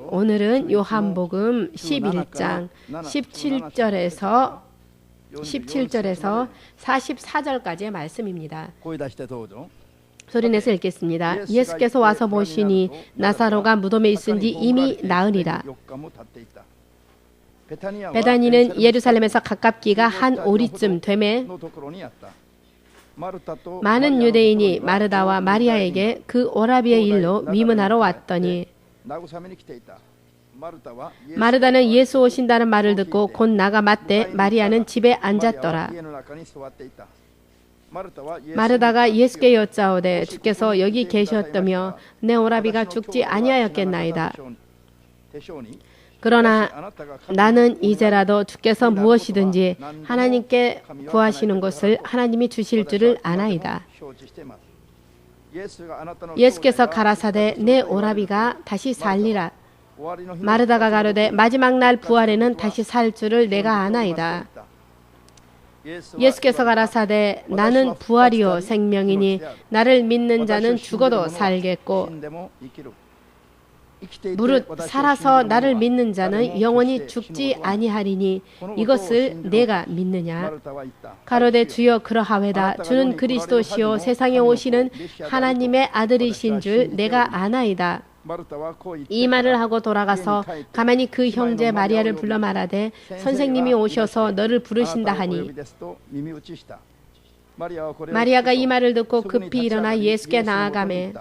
오늘은 요한복음 11장 17절에서 44절까지의 말씀입니다. 소리내서 읽겠습니다. 예수께서 와서 보시니 나사로가 무덤에 있은지 이미 나으리라. 베다니는 예루살렘에서 가깝기가 한 오리쯤 되매 많은 유대인이 마르다와 마리아에게 그 오라비의 일로 위문하러 왔더니 마르다는 예수 오신다는 말을 듣고 곧 나가 맞되 마리아는 집에 앉았더라. 마르다가 예수께 여짜오되 주께서 여기 계셨다며 내 오라비가 죽지 아니하였겠나이다. 그러나 나는 이제라도 주께서 무엇이든지 하나님께 구하시는 것을 하나님이 주실 줄을 아나이다. 예수께서 가라사대 내 오라비가 다시 살리라. 마르다가 가로되 마지막 날 부활에는 다시 살 줄을 내가 아나이다. 예수께서 가라사대 나는 부활이요 생명이니 나를 믿는 자는 죽어도 살겠고 무릇 살아서 나를 믿는 자는 영원히 죽지 아니하리니 이것을 내가 믿느냐. 가로되 주여 그러하외다. 주는 그리스도시요 세상에 오시는 하나님의 아들이신 줄 내가 아나이다. 이 말을 하고 돌아가서 가만히 그 형제 마리아를 불러 말하되 선생님이 오셔서 너를 부르신다 하니 마리아가 이 말을 듣고 급히 일어나 예수께 나아가매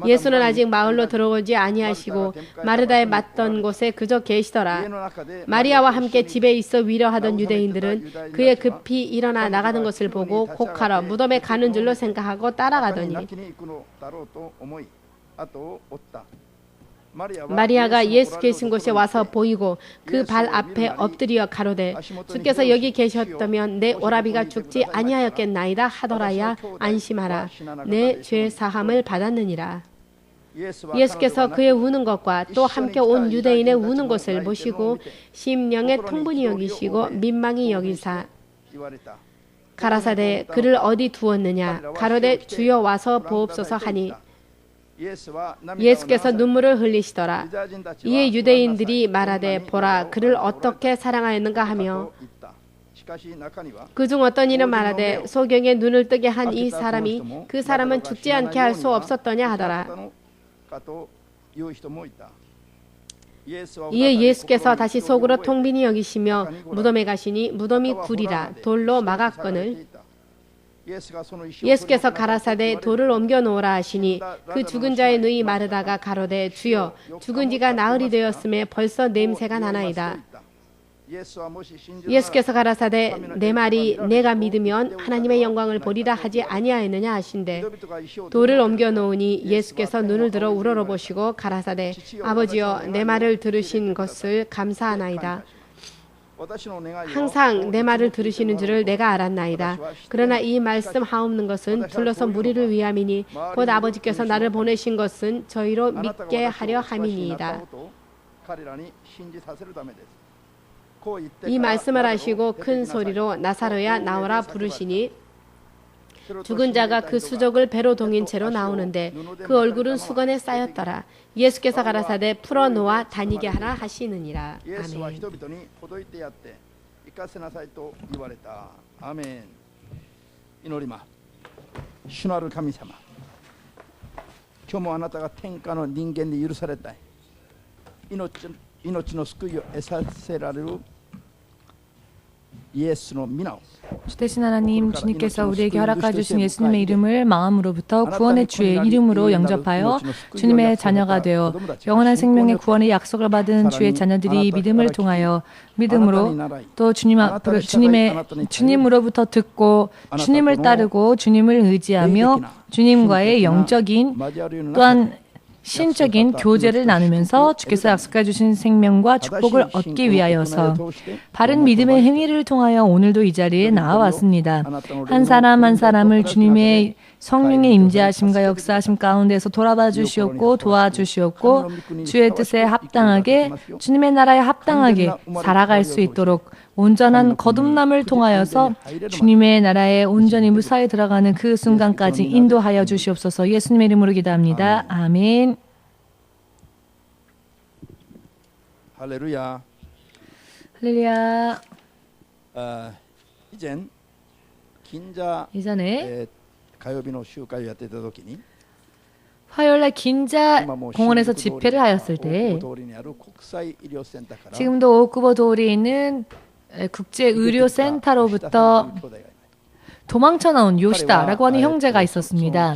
예수는 아직 마을로 들어오지 아니하시고 마르다에 맞던 곳에 그저 계시더라. 마리아와 함께 집에 있어 위로하던 유대인들은 그의 급히 일어나 나가는 것을 보고 곡하러 무덤에 가는 줄로 생각하고 따라가더니 마리아가 예수 계신 곳에 와서 보이고 그 발 앞에 엎드려 가로되 주께서 여기 계셨다면 내 오라비가 죽지 아니하였겠나이다 하더라야 안심하라. 내 죄 사함을 받았느니라. 예수께서 그의 우는 것과 또 함께 온 유대인의 우는 것을 보시고 심령에 통분히 여기시고 민망히 여기사 가라사대 그를 어디 두었느냐. 가로되 주여 와서 보옵소서 하니 예수께서 눈물을 흘리시더라. 이에 유대인들이 말하되 보라 그를 어떻게 사랑하였는가 하며 그중 어떤 이는 말하되 소경의 눈을 뜨게 한 이 사람이 그 사람은 죽지 않게 할 수 없었더냐 하더라. 이에 예수께서 다시 속으로 통빈히 여기시며 무덤에 가시니 무덤이 굴이라 돌로 막았거늘 예수께서 가라사대 돌을 옮겨 놓으라 하시니 그 죽은 자의 누이 마르다가 가로되 주여 죽은 지가 나흘이 되었음에 벌써 냄새가 나나이다. 예수께서 가라사대 내 말이 내가 믿으면 하나님의 영광을 보리라 하지 아니하였느냐 하신대 돌을 옮겨 놓으니 예수께서 눈을 들어 우러러보시고 가라사대 아버지여 내 말을 들으신 것을 감사하나이다. 항상 내 말을 들으시는 줄을 내가 알았나이다. 그러나 이 말씀 하옵는 것은 둘러서 무리를 위함이니 곧 아버지께서 나를 보내신 것은 저희로 믿게 하려 함이니이다. 이 말씀을 하시고 큰 소리로 나사로야 나오라 부르시니 죽은 자가 그 수족을 배로 동인 채로 나오는데 그 얼굴은 수건에 쌓였더라. 예수께서 가라사대 풀어놓아 다니게 하라 하시느니라. 아멘. 祈ります。主なる神様、今日もあなたが天下の人間で許されたい命の救いを得させられる 주 되신 하나님, 주님께서 우리에게 허락해 주신 예수님의 이름을 마음으로부터 구원의 주의 이름으로 영접하여 주님의 자녀가 되어 영원한 생명의 구원의 약속을 받은 주의 자녀들이 믿음을 통하여 믿음으로 또 주님으로부터 듣고 주님을 따르고 주님을 의지하며 주님과의 영적인 또한 신적인 교제를 나누면서 주께서 약속해 주신 생명과 축복을 얻기 위하여서 바른 믿음의 행위를 통하여 오늘도 이 자리에 나와왔습니다. 한 사람 한 사람을 주님의 성령의 임재하심과 역사하심 가운데서 돌아봐 주시옵고 도와주시옵고 주의 뜻에 합당하게 주님의 나라에 합당하게 살아갈 수 있도록 온전한 거듭남을 통하여서 주님의 나라에 온전히 무사히 들어가는 그 순간까지 인도하여 주시옵소서. 예수님의 이름으로 기도합니다. 아멘. 할렐루야. 할렐루야. 이젠 긴자 이전에 가요비노 슈가요 やってた時に 화요일날 긴자 공원에서 집회를 하였을 때 지금도 오쿠보 도리에 있는 국제의료센터로부터 도망쳐 나온 요시다라고 하는 형제가 있었습니다.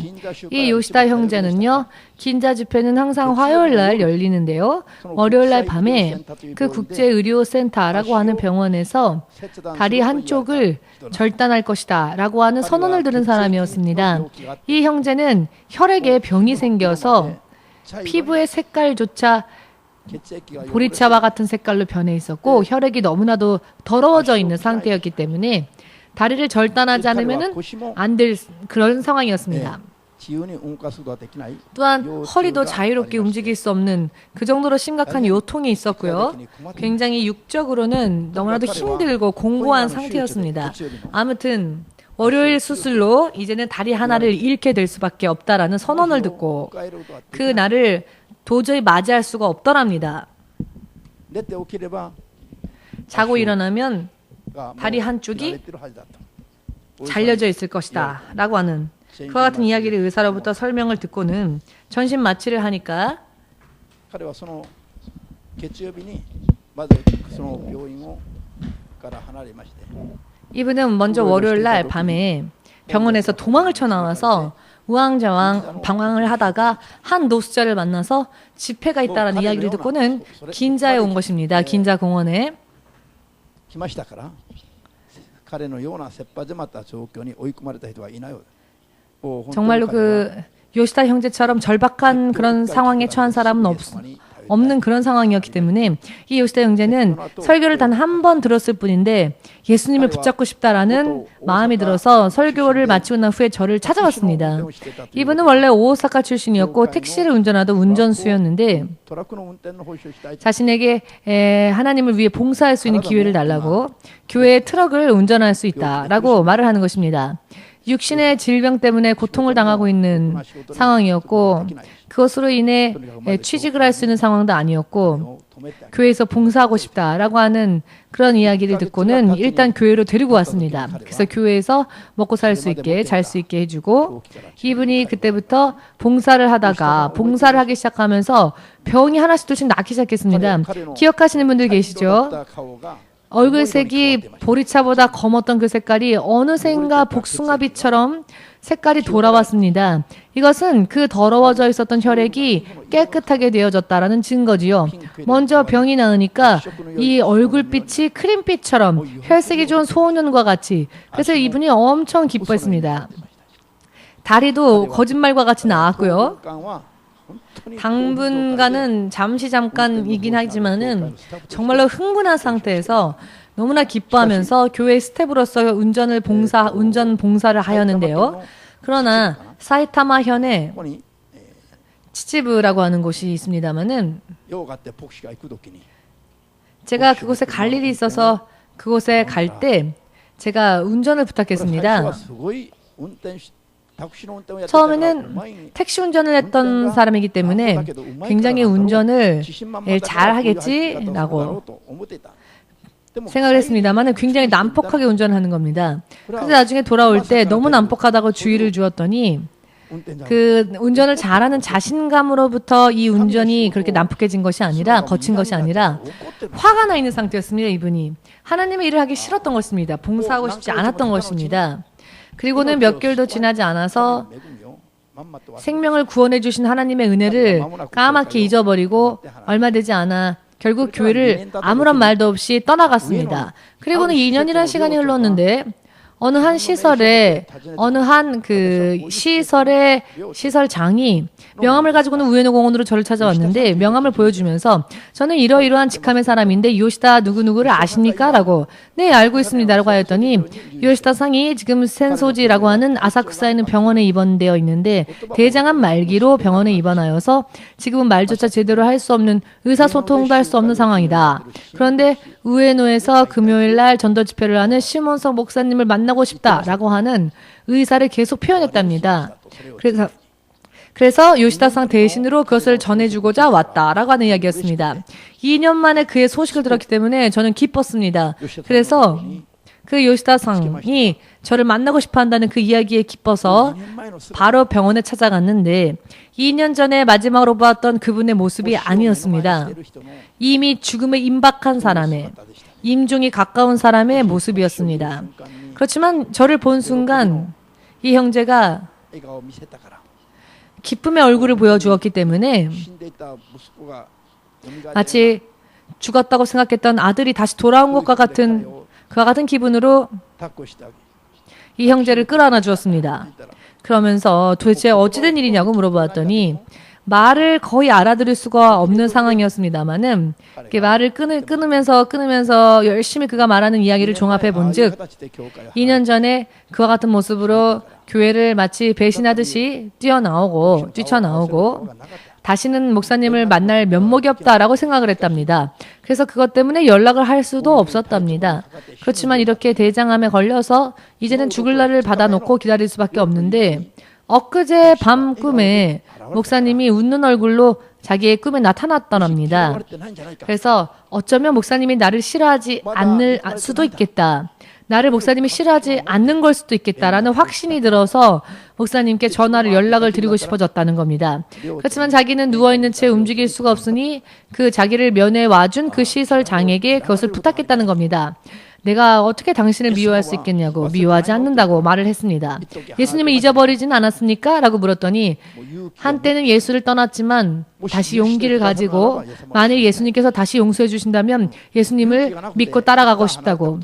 이 요시다 형제는요, 긴자 집회는 항상 화요일날 열리는데요. 월요일날 밤에 그 국제의료센터라고 하는 병원에서 다리 한쪽을 절단할 것이다 라고 하는 선언을 들은 사람이었습니다. 이 형제는 혈액에 병이 생겨서 피부의 색깔조차 보리차와 같은 색깔로 변해 있었고 혈액이 너무나도 더러워져 있는 상태였기 때문에 다리를 절단하지 않으면 안 될 그런 상황이었습니다. 또한 허리도 자유롭게 움직일 수 없는 그 정도로 심각한 요통이 있었고요. 굉장히 육적으로는 너무나도 힘들고 공고한 상태였습니다. 아무튼 월요일 수술로 이제는 다리 하나를 잃게 될 수밖에 없다라는 선언을 듣고 그 날을 도저히 맞이할 수가 없더랍니다. 자고 일어나면 다리 한쪽이 잘려져 있을 것이다 라고 하는 그와 같은 이야기를 의사로부터 설명을 듣고는 전신 마취를 하니까 이분은 먼저 월요일날 밤에 병원에서 도망을 쳐나와서 우왕좌왕 방황을 하다가 한 노숙자를 만나서 집회가 있다라는 이야기를 듣고는 긴자에 온 것입니다. 긴자 공원에. 정말로 그 요시다 형제처럼 절박한 그런 상황에 처한 사람은 없는 그런 상황이었기 때문에 이 요시다 형제는 설교를 단 한 번 들었을 뿐인데 예수님을 붙잡고 싶다라는 마음이 들어서 설교를 마치고 난 후에 저를 찾아왔습니다. 이분은 원래 오사카 출신이었고 택시를 운전하던 운전수였는데 자신에게 하나님을 위해 봉사할 수 있는 기회를 달라고 교회의 트럭을 운전할 수 있다라고 말을 하는 것입니다. 육신의 질병 때문에 고통을 당하고 있는 상황이었고 그것으로 인해 취직을 할 수 있는 상황도 아니었고 교회에서 봉사하고 싶다라고 하는 그런 이야기를 듣고는 일단 교회로 데리고 왔습니다. 그래서 교회에서 먹고 살 수 있게 잘 수 있게 해주고 이분이 그때부터 봉사를 하다가 봉사를 하기 시작하면서 병이 하나씩 둘씩 낫기 시작했습니다. 기억하시는 분들 계시죠? 얼굴색이 보리차보다 검었던 그 색깔이 어느샌가 복숭아빛처럼 색깔이 돌아왔습니다. 이것은 그 더러워져 있었던 혈액이 깨끗하게 되어졌다라는 증거지요. 먼저 병이 나으니까 이 얼굴빛이 크림빛처럼 혈색이 좋은 소년과 같이 그래서 이분이 엄청 기뻐했습니다. 다리도 거짓말과 같이 나았고요. 당분간은 잠깐이긴 하지만은 정말로 흥분한 상태에서 너무나 기뻐하면서 교회 스텝으로서 운전 봉사를 하였는데요. 그러나 사이타마 현에 치치부라고 하는 곳이 있습니다만은 제가 그곳에 갈 일이 있어서 그곳에 갈 때 제가 운전을 부탁했습니다. 처음에는 택시 운전을 했던 사람이기 때문에 굉장히 운전을 잘 하겠지라고 생각을 했습니다만 굉장히 난폭하게 운전하는 겁니다. 그래서 나중에 돌아올 때 너무 난폭하다고 주의를 주었더니 그 운전을 잘하는 자신감으로부터 이 운전이 그렇게 난폭해진 것이 아니라 거친 것이 아니라 화가 나 있는 상태였습니다. 이분이 하나님의 일을 하기 싫었던 것입니다. 봉사하고 싶지 않았던 것입니다. 그리고는 몇 개월도 지나지 않아서 생명을 구원해 주신 하나님의 은혜를 까맣게 잊어버리고 얼마 되지 않아 결국 교회를 아무런 말도 없이 떠나갔습니다. 그리고는 2년이라는 시간이 흘렀는데 어느 한 시설의 시설장이 명함을 가지고는 우에노 공원으로 저를 찾아왔는데 명함을 보여주면서 저는 이러이러한 직함의 사람인데 요시다 누구누구를 아십니까? 라고 네 알고 있습니다 라고 하였더니 요시다 상이 지금 센소지라고 하는 아사쿠사에 있는 병원에 입원되어 있는데 대장암 말기로 병원에 입원하여서 지금은 말조차 제대로 할 수 없는 의사소통도 할 수 없는 상황이다. 그런데 우에노에서 금요일날 전도 집회를 하는 시몬석 목사님을 만나고 싶다라고 하는 의사를 계속 표현했답니다. 그래서 그래서 요시다상 대신으로 그것을 전해주고자 왔다라고 하는 이야기였습니다. 2년 만에 그의 소식을 들었기 때문에 저는 기뻤습니다. 그래서 그 요시다상이 저를 만나고 싶어 한다는 그 이야기에 기뻐서 바로 병원에 찾아갔는데 2년 전에 마지막으로 보았던 그분의 모습이 아니었습니다. 이미 죽음에 임박한 사람의, 임종이 가까운 사람의 모습이었습니다. 그렇지만 저를 본 순간 이 형제가 기쁨의 얼굴을 보여주었기 때문에 마치 죽었다고 생각했던 아들이 다시 돌아온 것과 같은 그와 같은 기분으로 이 형제를 끌어안아 주었습니다. 그러면서 도대체 어찌된 일이냐고 물어보았더니 말을 거의 알아들을 수가 없는 상황이었습니다만은 말을 끊으면서 열심히 그가 말하는 이야기를 종합해 본즉 2년 전에 그와 같은 모습으로 교회를 마치 배신하듯이 뛰쳐나오고 다시는 목사님을 만날 면목이 없다라고 생각을 했답니다. 그래서 그것 때문에 연락을 할 수도 없었답니다. 그렇지만 이렇게 대장암에 걸려서 이제는 죽을 날을 받아놓고 기다릴 수밖에 없는데 엊그제 밤 꿈에 목사님이 웃는 얼굴로 자기의 꿈에 나타났더랍니다. 그래서 어쩌면 목사님이 나를 싫어하지 않을 수도 있겠다. 나를 목사님이 싫어하지 않는 걸 수도 있겠다라는 확신이 들어서 목사님께 전화를 연락을 드리고 싶어졌다는 겁니다. 그렇지만 자기는 누워있는 채 움직일 수가 없으니 그 자기를 면회 와준 그 시설장에게 그것을 부탁했다는 겁니다. 내가 어떻게 당신을 미워할 수 있겠냐고 미워하지 않는다고 말을 했습니다. 예수님을 잊어버리진 않았습니까? 라고 물었더니 한때는 예수를 떠났지만 다시 용기를 가지고 만일 예수님께서 다시 용서해 주신다면 예수님을 믿고 따라가고 싶다고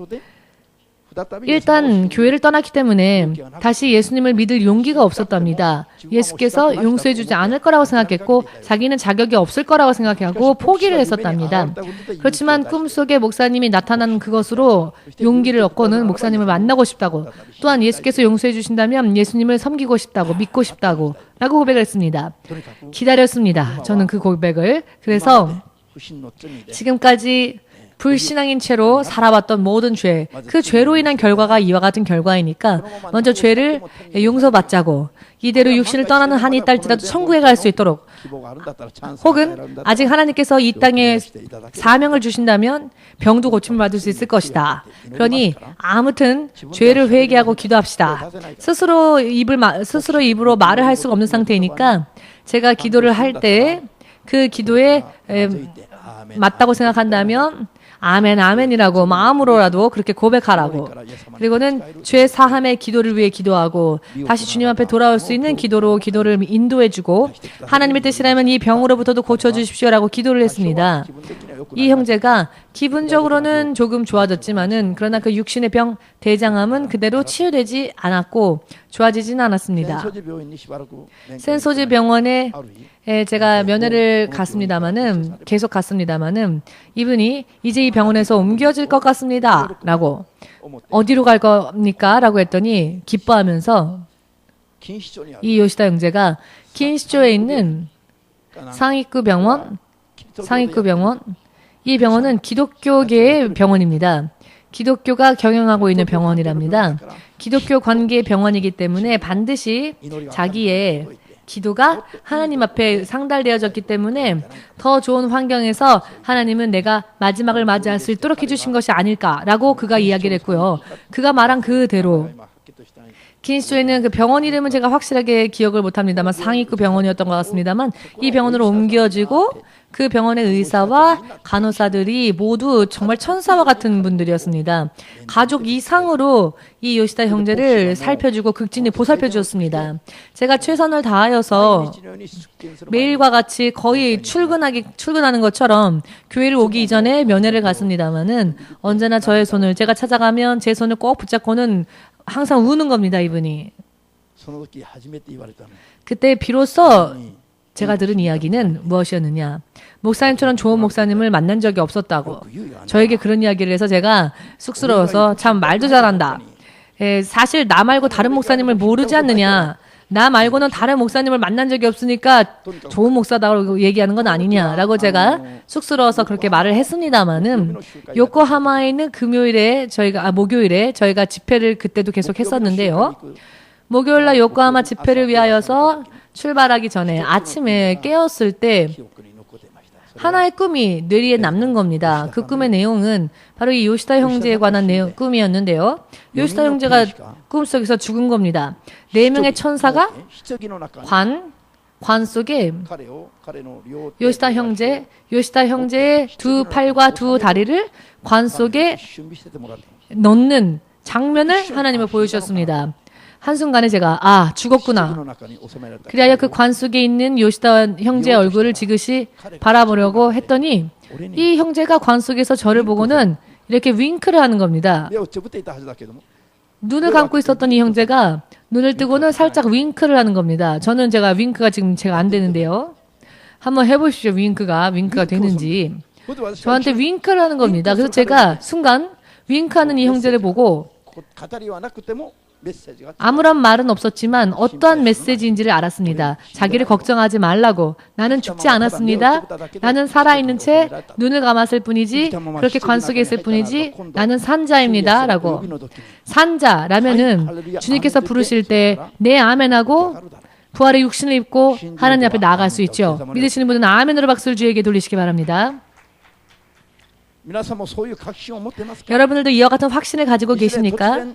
일단 교회를 떠났기 때문에 다시 예수님을 믿을 용기가 없었답니다. 예수께서 용서해 주지 않을 거라고 생각했고 자기는 자격이 없을 거라고 생각하고 포기를 했었답니다. 그렇지만 꿈속에 목사님이 나타난 그것으로 용기를 얻고는 목사님을 만나고 싶다고 또한 예수께서 용서해 주신다면 예수님을 섬기고 싶다고 믿고 싶다고 라고 고백을 했습니다. 기다렸습니다. 저는 그 고백을. 그래서 지금까지 불신앙인 채로 살아왔던 모든 죄, 그 죄로 인한 결과가 이와 같은 결과이니까 먼저 죄를 용서받자고 이대로 육신을 떠나는 한이 있달지라도 천국에 갈 수 있도록 혹은 아직 하나님께서 이 땅에 사명을 주신다면 병도 고침을 받을 수 있을 것이다. 그러니 아무튼 죄를 회개하고 기도합시다. 스스로 입으로 말을 할 수가 없는 상태이니까 제가 기도를 할 때 그 기도에 맞다고 생각한다면 아멘, 아멘이라고 마음으로라도 그렇게 고백하라고. 그리고는 죄 사함의 기도를 위해 기도하고 다시 주님 앞에 돌아올 수 있는 기도를 인도해주고 하나님의 뜻이라면 이 병으로부터도 고쳐주십시오라고 기도를 했습니다. 이 형제가 기분적으로는 조금 좋아졌지만은 그러나 그 육신의 병 대장암은 그대로 치유되지 않았고 좋아지진 않았습니다. 센소지 병원에 제가 면회를 계속 갔습니다마는 이분이 이제 이 병원에서 옮겨질 것 같습니다. 라고 어디로 갈 겁니까? 라고 했더니 기뻐하면서 이 요시다 형제가 긴시조에 있는 상위급 병원 이 병원은 기독교계의 병원입니다. 기독교가 경영하고 있는 병원이랍니다. 기독교 관계의 병원이기 때문에 반드시 자기의 기도가 하나님 앞에 상달되어졌기 때문에 더 좋은 환경에서 하나님은 내가 마지막을 맞이할 수 있도록 해주신 것이 아닐까라고 그가 이야기를 했고요. 그가 말한 그대로 긴시조에는 그 병원 이름은 제가 확실하게 기억을 못합니다만 상위급 병원이었던 것 같습니다만 이 병원으로 옮겨지고 그 병원의 의사와 간호사들이 모두 정말 천사와 같은 분들이었습니다. 가족 이상으로 이 요시다 형제를 살펴주고 극진히 보살펴 주었습니다. 제가 최선을 다하여서 매일과 같이 거의 출근하는 것처럼 교회를 오기 이전에 면회를 갔습니다마는 언제나 저의 손을 제가 찾아가면 제 손을 꼭 붙잡고는 항상 우는 겁니다, 이분이. 그때 비로소 제가 들은 이야기는 무엇이었느냐. 목사님처럼 좋은 목사님을 만난 적이 없었다고. 저에게 그런 이야기를 해서 제가 쑥스러워서 참 말도 잘한다. 사실 나 말고 다른 목사님을 모르지 않느냐. 나 말고는 다른 목사님을 만난 적이 없으니까 좋은 목사다고 얘기하는 건 아니냐라고 제가 쑥스러워서 그렇게 말을 했습니다마는 요코하마에 있는 목요일에 저희가 집회를 그때도 계속 했었는데요. 목요일 날 요코하마 집회를 위하여서 출발하기 전에 아침에 깨었을 때 하나의 꿈이 뇌리에 남는 겁니다. 그 꿈의 내용은 바로 이 요시다 형제에 관한 꿈이었는데요. 요시다 형제가 꿈속에서 죽은 겁니다. 4명의 천사가 관 속에 요시다 형제의 두 팔과 두 다리를 관 속에 넣는 장면을 하나님을 보여주셨습니다. 한순간에 제가 죽었구나. 그리하여 그 관 속에 있는 요시다 형제의 얼굴을 지그시 바라보려고 했더니 이 형제가 관 속에서 저를 보고는 이렇게 윙크를 하는 겁니다. 눈을 감고 있었던 이 형제가 눈을 뜨고는 살짝 윙크를 하는 겁니다. 제가 윙크가 지금 제가 안 되는데요. 한번 해보십시오. 윙크가 되는지. 저한테 윙크를 하는 겁니다. 그래서 제가 순간 윙크하는 이 형제를 보고 아무런 말은 없었지만 어떠한 메시지인지를 알았습니다. 자기를 걱정하지 말라고. 나는 죽지 않았습니다. 나는 살아있는 채 눈을 감았을 뿐이지 그렇게 관 속에 있을 뿐이지 나는 산자입니다. 라고. 산자라면은 주님께서 부르실 때 네 아멘하고 부활의 육신을 입고 하나님 앞에 나아갈 수 있죠. 믿으시는 분은 아멘으로 박수를 주에게 돌리시기 바랍니다. 여러분들도 이와 같은 확신을 가지고 계십니까?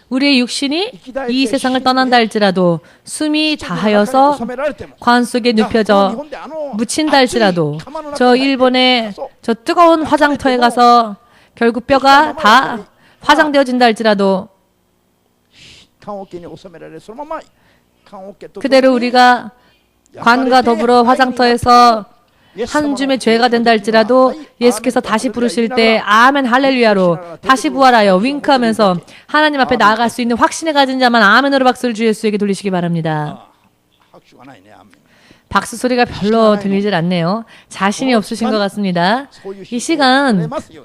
우리의 육신이 이 세상을 떠난다 할지라도 숨이 다하여서 관 속에 눕혀져 묻힌다 할지라도 저 일본의 저 뜨거운 화장터에 가서 결국 뼈가 다 화장되어진다 할지라도 그대로 우리가 관과 더불어 화장터에서 한 줌의 죄가 된다 할지라도 예수께서 다시 부르실 때 아멘 할렐루야로 다시 부활하여 윙크하면서 하나님 앞에 나아갈 수 있는 확신을 가진 자만 아멘으로 박수를 주 예수에게 돌리시기 바랍니다. 박수 소리가 별로 들리질 않네요. 자신이 없으신 것 같습니다.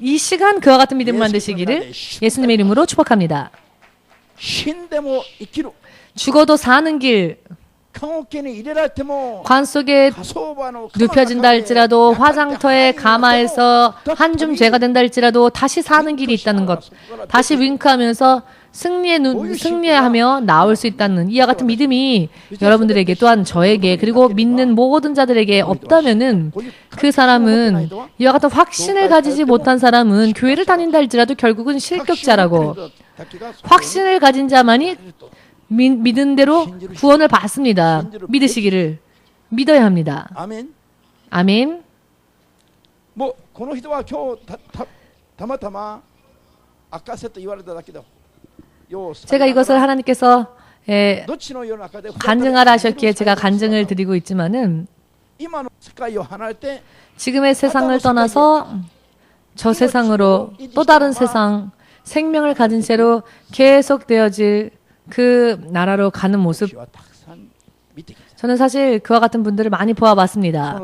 이 시간 그와 같은 믿음 만드시기를 예수님의 이름으로 축복합니다. 죽어도 사는 길 관 속에 눕혀진다 할지라도 화장터에 가마에서 한 줌 죄가 된다 할지라도 다시 사는 길이 있다는 것, 다시 윙크하면서 승리하며 나올 수 있다는 이와 같은 믿음이 여러분들에게 또한 저에게 그리고 믿는 모든 자들에게 없다면은 그 사람은 이와 같은 확신을 가지지 못한 사람은 교회를 다닌다 할지라도 결국은 실격자라고. 확신을 가진 자만이 믿은 대로 구원을 받습니다. 믿으시기를 믿어야 합니다. 아멘. 아멘. 제가 이것을 하나님께서 간증하라 하셨기에 제가 간증을 드리고 있지만은 지금의 세상을 떠나서 저 세상으로 또 다른 세상 생명을 가진 채로 계속되어질 그 나라로 가는 모습, 저는 사실 그와 같은 분들을 많이 보아봤습니다.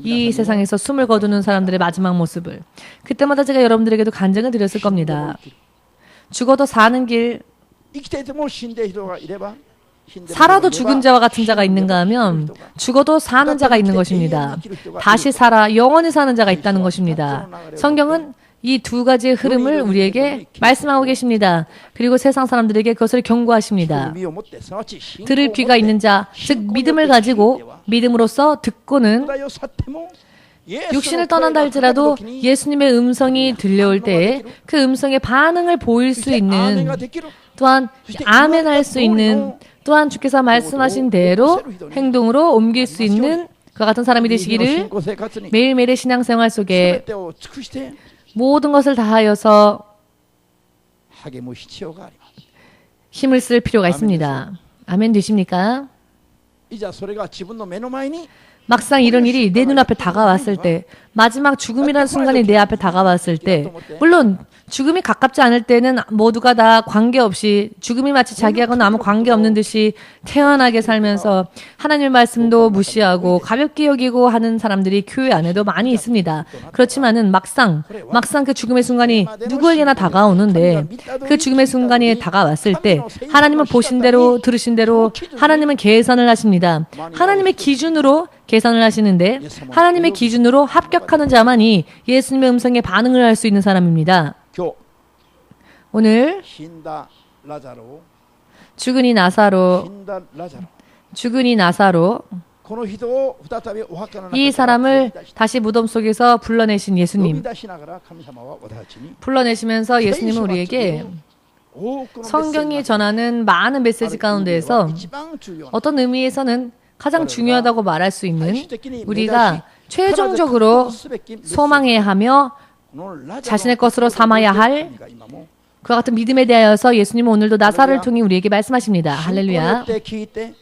이 세상에서 숨을 거두는 사람들의 마지막 모습을. 그때마다 제가 여러분들에게도 간증을 드렸을 겁니다. 죽어도 사는 길, 살아도 죽은 자와 같은 자가 있는가 하면 죽어도 사는 자가 있는 것입니다. 다시 살아 영원히 사는 자가 있다는 것입니다. 성경은 이 두 가지의 흐름을 우리에게 말씀하고 계십니다. 그리고 세상 사람들에게 그것을 경고하십니다. 들을 귀가 있는 자, 즉 믿음을 가지고 믿음으로써 듣고는 육신을 떠난다 할지라도 예수님의 음성이 들려올 때에 그 음성의 반응을 보일 수 있는, 또한 아멘할 수 있는, 또한 주께서 말씀하신 대로 행동으로 옮길 수 있는 그와 같은 사람이 되시기를 매일매일의 신앙생활 속에 모든 것을 다하여서 힘을 쓸 필요가 있습니다. 아멘 되십니까? 막상 이런 일이 내 눈앞에 다가왔을 때, 마지막 죽음이라는 순간이 내 앞에 다가왔을 때, 물론 죽음이 가깝지 않을 때는 모두가 다 관계없이 죽음이 마치 자기하고는 아무 관계없는 듯이 태연하게 살면서 하나님의 말씀도 무시하고 가볍게 여기고 하는 사람들이 교회 안에도 많이 있습니다. 그렇지만은 막상 그 죽음의 순간이 누구에게나 다가오는데, 그 죽음의 순간이 다가왔을 때 하나님은 보신 대로 들으신 대로 하나님은 계산을 하십니다. 하나님의 기준으로 계산을 하시는데 하나님의 기준으로 합격하는 자만이 예수님의 음성에 반응을 할 수 있는 사람입니다. 오늘 죽은 이 나사로, 死んだラザロ 죽은 이 나사로, この人を再びお墓の中 이 から 사람을 呼び出し 다시 무덤 속에서 불러내신 呼び 예수님. 出しながら神様は私たちに 불러내시면서 예수님은 우리에게 多くの 성경이 전하는 많은 메시지 가운데에서 一番重要な 어떤 의미에서는 가장 중요하다고 말할 수 있는 우리가 최종적으로 소망해야 하며 このラザロ 자신의 것으로 삼아야 할 が今も 그와 같은 믿음에 대하여서 예수님은 오늘도 나사를 통해 우리에게 말씀하십니다. 信仰によ 할렐루야. って聞いて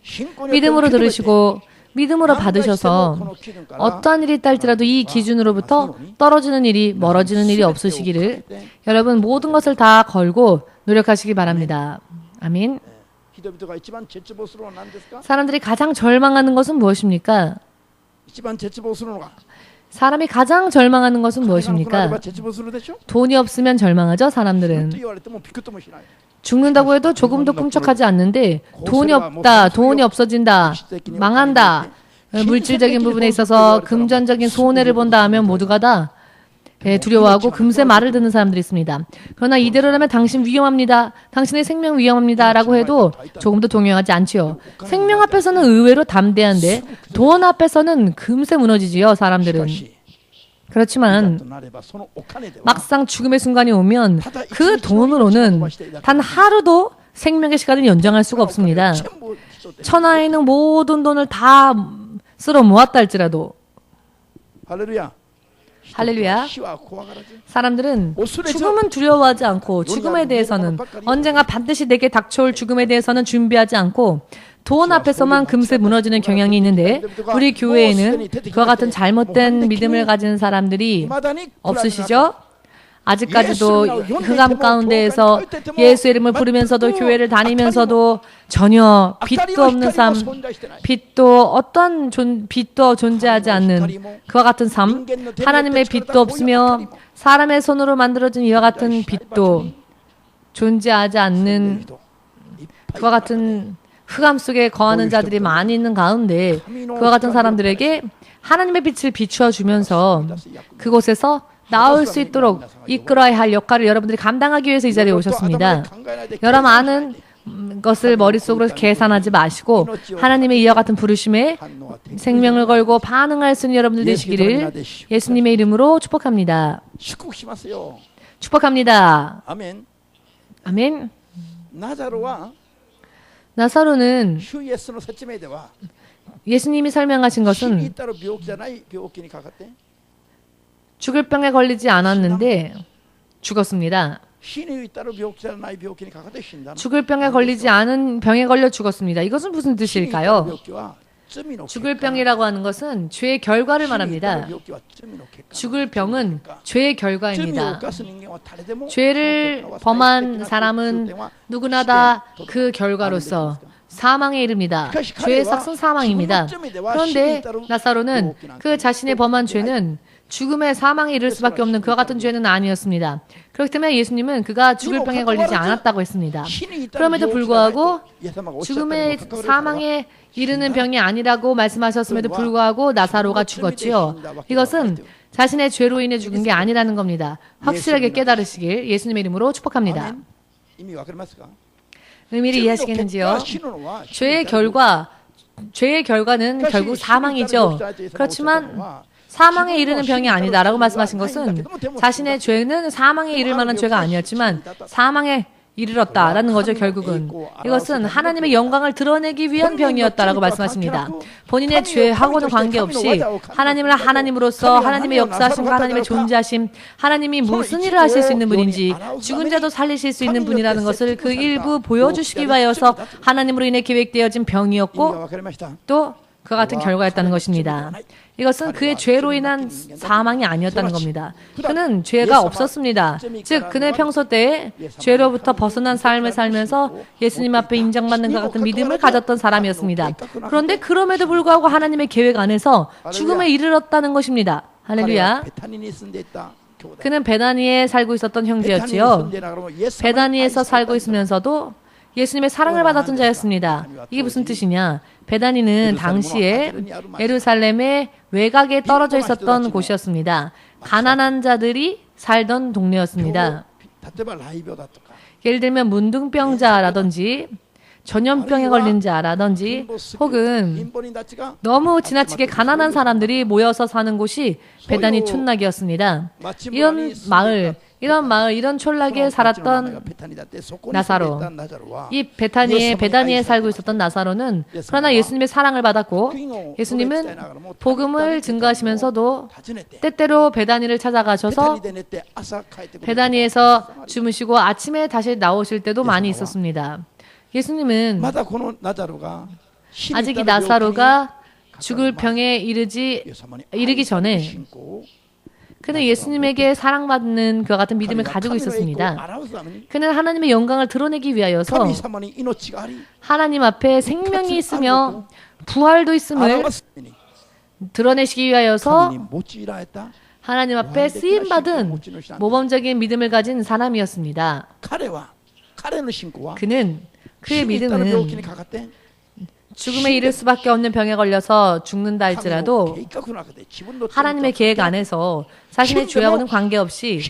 信仰によって 믿음으로 受け止めて 들으시고 믿음으로 받으셔서 어떠한 일이 있다 할지라도 이 기준으로부터 떨어지는 일이 멀어지는 일이 없으시기를 여러분 모든 것을 다 걸고 노력하시기 바랍니다. 아멘. 人々が一番絶望するのは何ですか 사람들이 가장 절망하는 것은 무엇입니까? 一番絶望するのが 사람이 가장 절망하는 것은 金がなくなれば 무엇입니까? 絶望するでしょ 돈이 없으면 절망하죠, と 사람들은. 言われてもびくともしない 죽는다고 해도 조금도 꿈쩍하지 않는데 돈이 없다, 돈이 없어진다, 망한다, 물질적인 부분에 있어서 금전적인 손해를 본다 하면 모두가 다 두려워하고 금세 말을 듣는 사람들이 있습니다. 그러나 이대로라면 당신 위험합니다. 당신의 생명 위험합니다. 라고 해도 조금도 동요하지 않지요. 생명 앞에서는 의외로 담대한데 돈 앞에서는 금세 무너지지요, し 사람들은. かし 그렇지만 となればそのお金では 막상 죽음의 순간이 오면 그 돈으로는 단 하루도 생명의 시간을 연장할 수가 없습니다. 全部人で 천하에 있는 모든 돈을 다 쓸어 모았다 할지라도 ハレルヤ 할렐루야. 死は怖がらず 사람들은 죽음은 두려워하지 않고 죽음에 대해서는 언젠가 반드시 내게 닥쳐올 죽음에 대해서는 준비하지 않고 돈 앞에서만 금세 무너지는 경향이 있는데 우리 교회에는 그와 같은 잘못된 믿음을 가진 사람들이 未だに 없으시죠? 아직까지도 흑암 가운데에서 예수 이름을 부르면서도 교회를 다니면서도 전혀 빛도 없는 삶, 빛도 어떤 빛도 존재하지 않는 그와 같은 삶, 하나님의 빛도 없으며 사람의 손으로 만들어진 이와 같은 빛도 존재하지 않는 그와 같은 흑암 속에 거하는 자들이 많이 있는 가운데 그와 같은 사람들에게 하나님의 빛을 비추어 주면서 그곳에서 나올 수 있도록 이끌어야 할 역할을 여러분들이 감당하기 위해서 이 자리에 오셨습니다. 여러 많은 것을 머릿속으로 계산하지 마시고 하나님의 이와 같은 부르심에 생명을 걸고 반응할 수 있는 여러분들 되시기를 예수님의 이름으로 축복합니다. 祝福しますよ 축복합니다. アメン 아멘. ナザロは 나사로는 主イエスの説明では 예수님이 설명하신 死に 것은 至る病気じゃない病気にかかって 죽을 병에 걸리지 않았는데 죽었습니다. 死に至る病気じゃない病気にかかって死んだの 죽을 병에 걸리지 않은 병에 걸려 죽었습니다. 이것은 무슨 死に至る 뜻일까요? 病気は罪の結果 죽을 병이라고 하는 것은 죄의 결과를 死に至る 말합니다. 病気は罪の結果 죽을 병은 죄의 罪を 결과입니다. 犯す人間は誰でも 죄를 범한 사람은 누구나 다 그 결과로서 사망에 이릅니다. 죄의 삭은 사망입니다. 그런데 나사로는 그 자신의 범한 죄는 죽음의 사망에 이를 수밖에 없는 그와 같은 죄는 아니었습니다. 그렇기 때문에 예수님은 그가 죽을 병에 걸리지 않았다고 했습니다. 그럼에도 불구하고 죽음의 사망에 이르는 병이 아니라고 말씀하셨음에도 불구하고 나사로가 죽었지요. 이것은 자신의 죄로 인해 죽은 게 아니라는 겁니다. 확실하게 깨달으시길 예수님의 이름으로 축복합니다. 意味わかりますか 의미를 이해하시겠는지요? 死ぬのは 죄의 결과는 결국 사망이죠. 그렇지만 사망에 이르는 병이 아니다라고 말씀하신 것은 자신의 죄는 사망에 이를 만한 죄가 아니었지만 사망에 이르렀다라는 거죠. 결국은 이것은 하나님의 영광을 드러내기 위한 병이었다라고 말씀하십니다. 본인의 죄하고는 관계없이 하나님을 하나님으로서 하나님의 역사하심과 하나님의 존재하심, 하나님이 무슨 일을 하실 수 있는 분인지 죽은 자도 살리실 수 있는 분이라는 것을 그 일부 보여주시기 위하여서 하나님으로 인해 계획되어진 意味が 병이었고 わかりました 또 그와 같은 결과였다는 것입니다. 이것은 그의 죄로 인한 사망이 아니었다는 겁니다. 그는 죄가 없었습니다. 즉 그는 평소 때에 죄로부터 벗어난 삶을 살면서 예수님 앞에 인정받는 것 같은 믿음을 가졌던 사람이었습니다. 그런데 그럼에도 불구하고 하나님의 계획 안에서 죽음에 이르렀다는 것입니다. 彼は 할렐루야. ベタニに住んでいた兄弟 그는 베다니에 살고 있었던 ベタニに住ん 형제였지요. でながらもイエス様に 베다니에서 愛され 살고 た 있으면서도 예수님의 사랑을 받았던 자였습니다. 이게 무슨 뜻이냐? 베다니는 당시에 예루살렘의 외곽에 떨어져 있었던 곳이었습니다. 가난한 자들이 살던 동네였습니다. 例えば雷病だとか 예를 들면 문둥병자라든지 전염병에 걸린 자라든지 혹은 너무 지나치게 가난한 사람들이 모여서 사는 곳이 베다니 촌락이었습니다. 이런 마을, 이런 촌락에 살았던 나사로, 이 베다니에 살고 있었던 나사로는 그러나 예수님의 사랑을 받았고 예수님은 복음을 증거하시면서도 때때로 베다니를 찾아가셔서 베다니에서 주무시고 아침에 다시 나오실 때도 많이 있었습니다. 예수님은 아직 이 나사로가 죽을 병에 이르기 전에 그는 예수님에게 사랑받는 그와 같은 믿음을 가지고 있었습니다. 그는 하나님의 영광을 드러내기 위하여서 하나님 앞에 생명이 있으며 부활도 있음을 드러내시기 위하여서 하나님 앞에 쓰임받은 모범적인 믿음을 가진 사람이었습니다. 그는 그의 믿음은 죽음에 이를 수밖에 없는 병에 걸려서 죽는다 할지라도 하나님의 계획 안에서 자신의 죄하고는 관계없이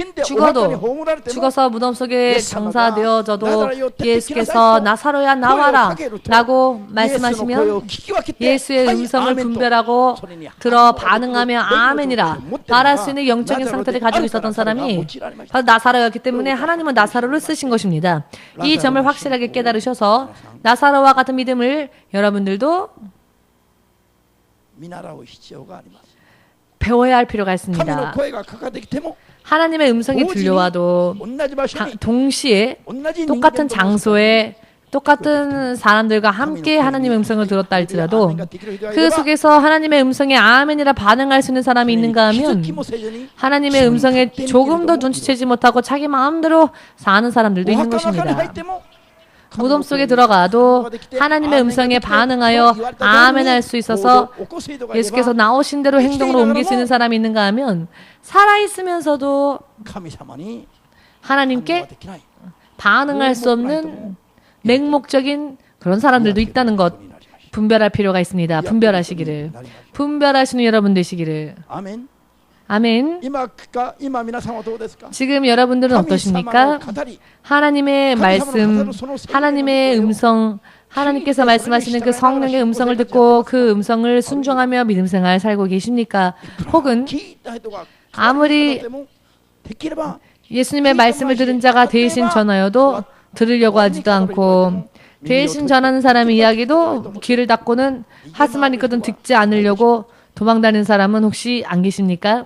죽어서 무덤 속에 장사되어져도 예수께서 나사로야 나와라 라고 말씀하시면 예수의 음성을 분별하고 들어 반응하며 아멘이라 말할 수 있는 영적인 상태를 가지고 있었던 사람이 바로 나사로였기 때문에 하나님은 나사로를 쓰신 것입니다. 이 점을 확실하게 깨달으셔서 나사로와 같은 믿음을 여러분들도 배워야 할 필요가 있습니다. 하나님의 음성이 들려와도 동시에 똑같은 장소에 똑같은 사람들과 함께 하나님의 음성을 들었다 할지라도 그 속에서 하나님의 음성에 아멘이라 반응할 수 있는 사람이 있는가 하면 하나님의 음성에 조금도 눈치채지 못하고 자기 마음대로 사는 사람들도 있는 것입니다. 무덤 속에 들어가도 하나님의 음성에 반응하여 아멘 할 수 있어서 예수께서 나오신 대로 행동으로 옮길 수 있는 사람이 있는가 하면 살아있으면서도 하나님께 반응할 수 없는 맹목적인 그런 사람들도 있다는 것 분별할 필요가 있습니다. 분별하시는 여러분 되시기를. 아멘. 지금 여러분들은 어떠십니까? 하나님의 말씀, 하나님의 음성, 하나님께서 말씀하시는 그 성령의 음성을 듣고 그 음성을 순종하며 믿음 생활 살고 계십니까? 혹은 아무리 예수님의 말씀을 들은 자가 대신 전하여도 들으려고 하지도 않고 대신 전하는 사람의 이야기도 귀를 닫고는 하스만 있거든 듣지 않으려고 도망다니는 사람은 혹시 안 계십니까?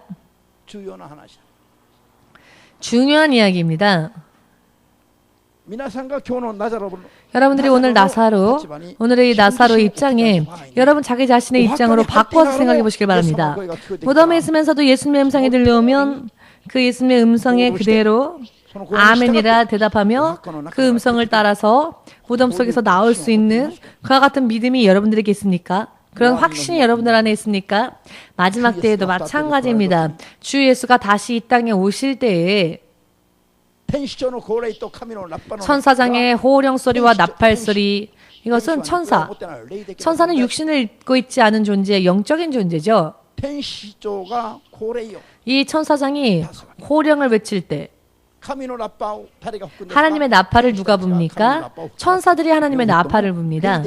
중요한 이야기입니다. 여러분들이 오늘의 이 나사로의 입장에 여러분 자기 자신의 입장으로 바꿔서 생각해 보시길 바랍니다. 무덤에 있으면서도 예수님의 음성이 들려오면 그 예수님의 음성에 그대로 아멘이라 대답하며 그 음성을 따라서 무덤 속에서 나올 수 있는 그와 같은 믿음이 여러분들에게 있습니까? 그런 확신이 여러분들 안에 있습니까? 마지막 때에도 마찬가지입니다. 주 예수가 다시 이 땅에 오실 때에 천사장의 호령 소리와 나팔 소리, 이것은 천사는 육신을 입고 있지 않은 존재, 영적인 존재죠. 이 천사장이 호령을 외칠 때 하나님의 나팔을 누가 붑니까? 천사들이 하나님의 나팔을 붑니다.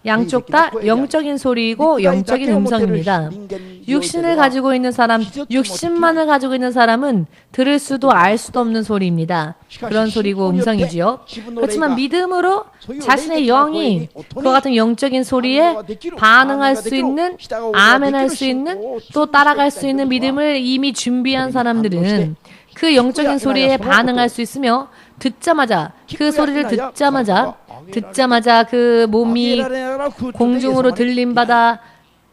양쪽 다 영적인 소리이고 영적인 음성입니다. 육신을 가지고 있는 사람, 육신만을 가지고 있는 사람은 들을 수도 알 수도 없는 소리입니다. 그런 소리고 음성이지요. 그렇지만 믿음으로 자신의 영이 그와 같은 영적인 소리에 반응할 수 있는, 아멘할 수 있는, 또 따라갈 수 있는 믿음을 이미 준비한 사람들은 그 영적인 소리에 반응할 수 있으며 그 소리를 듣자마자 그 몸이 공중으로 들림받아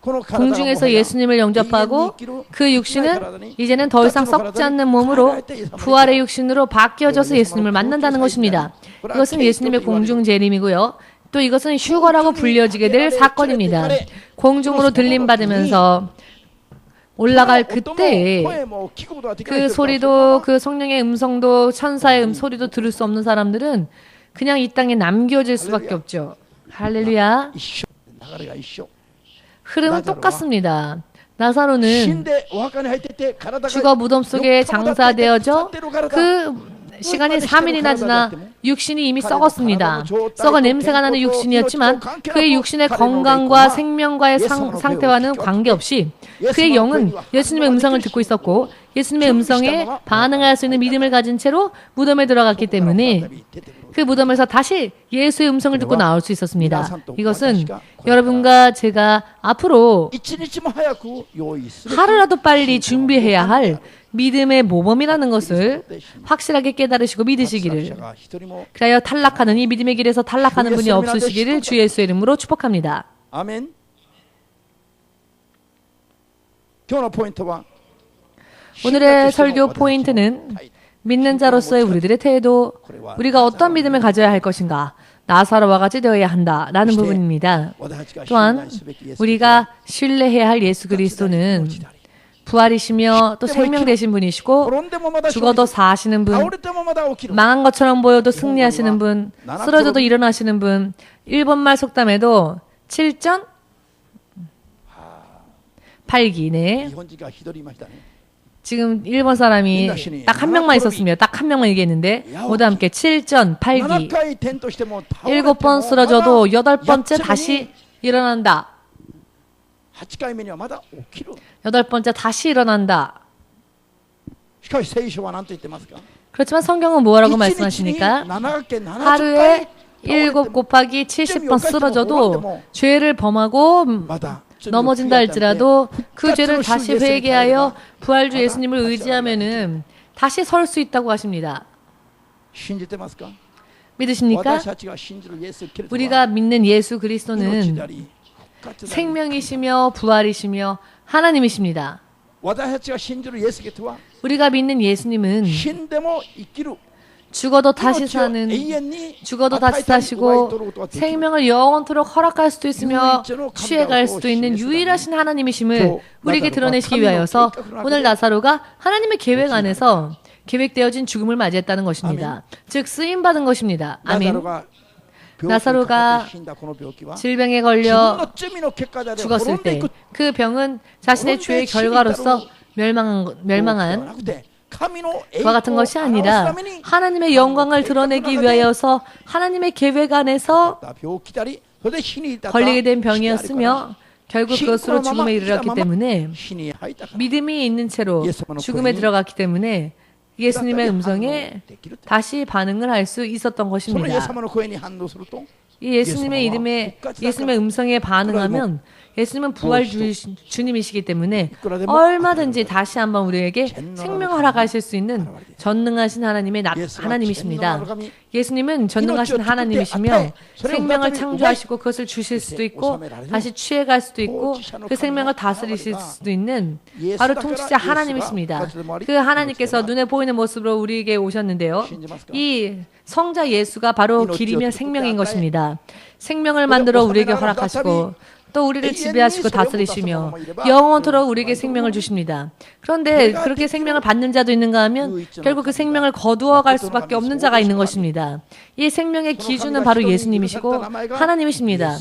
공중에서 예수님을 영접하고 그 육신은 이제는 더 이상 썩지 않는 몸으로 부활의 육신으로 바뀌어져서 예수님을 만난다는 것입니다. 이것은 예수님의 공중 재림이고요. 또 이것은 휴거라고 불려지게 될 사건입니다. 공중으로 들림받으면서 올라갈 그때에 그 소리도, 그 성령의 음성도, 천사의 소리도 들을 수 없는 사람들은 그냥 이 땅에 남겨질 수밖에 없죠. 할렐루야. 흐름은 똑같습니다. 나사로는 죽어 무덤 속에 장사되어져 그 시간이 3일이나 지나 육신이 이미 썩었습니다. 썩어 냄새가 나는 육신이었지만 그의 육신의 건강과 생명과의 상태와는 관계없이 그의 영은 예수님의 음성을 듣고 있었고 예수님의 음성에 반응할 수 있는 믿음을 가진 채로 무덤에 들어갔기 때문에 그 무덤에서 다시 예수의 음성을 듣고 나올 수 있었습니다. 이것은 여러분과 제가 앞으로 하루라도 빨리 준비해야 할 믿음의 모범이라는 것을 확실하게 깨달으시고 믿으시기를, 그래야 탈락하는 이 믿음의 길에서 탈락하는 분이 없으시기를 주 예수의 이름으로 축복합니다. 아멘. 오늘의 설교 포인트는 믿는 자로서의 우리들의 태도, 우리가 어떤 믿음을 가져야 할 것인가, 나사로와 같이 되어야 한다라는 부분입니다. 또한 우리가 신뢰해야 할 예수 그리스도는 부활이시며 또 생명 되신 분이시고 죽어도 사시는 분, 망한 것처럼 보여도 승리하시는 분, 쓰러져도 일어나시는 분, 일본말 속담에도 7전 8기네. 지금 일본 사람이 딱 한 명만 있었으면 딱 한 명만 얘기했는데 모두 함께 7전 8기 7번 쓰러져도 8번째 다시 일어난다. 8번째 다시 일어난다. 그렇지만 성경은 뭐라고 말씀하십니까? 하루에 7 곱하기 70번 쓰러져도 죄를 범하고 넘어진다 할지라도 그 죄를 다시 회개하여 부활주 예수님을 의지하면은 다시 설 수 있다고 하십니다. 믿으십니까? 우리가 믿는 예수 그리스도는 생명이시며 부활이시며 하나님이십니다. 우리가 믿는 예수님은 죽어도 다시 사는, 죽어도 다시 사시고 생명을 영원토록 허락할 수도 있으며 취해갈 수도 있는 유일하신 하나님이심을 우리에게 드러내시기 위하여서 오늘 나사로가 하나님의 계획 안에서 계획되어진 죽음을 맞이했다는 것입니다. 즉 쓰임받은 것입니다. 아멘. 나사로가 질병에 걸려 죽었을 때 그 병은 자신의 죄의 결과로서 멸망한 그와 같은 것이 아니라 하나님의 영광을 드러내기 위하여서 하나님의 계획 안에서 걸리게 된 병이었으며 결국 그것으로 죽음에 이르렀기 때문에 믿음이 있는 채로 죽음에 들어갔기 때문에 예수님의 음성에 다시 반응을 할 수 있었던 것입니다. 이 예수님의 이름에 예수님의 음성에 반응하면 예수님은 부활 주님이시기 때문에 얼마든지 다시 한번 우리에게 생명을 허락하실 수 있는 전능하신 하나님이십니다. 예수님은 전능하신 하나님이시며 생명을 창조하시고 그것을 주실 수도 있고 다시 취해갈 수도 있고 그 생명을 다스리실 수도 있는 바로 통치자 하나님이십니다. 그 하나님께서 눈에 보이는 모습으로 우리에게 오셨는데요. 이 성자 예수가 바로 길이며 생명인 것입니다. 생명을 만들어 우리에게 허락하시고 또 우리를 지배하시고 다스리시며 영원토록 우리에게 생명을 주십니다. 그런데 그렇게 생명을 받는 자도 있는가 하면 결국 그 생명을 거두어 갈 수밖에 없는 자가 있는 것입니다. 이 생명의 기준은 바로 예수님이시고 하나님이십니다.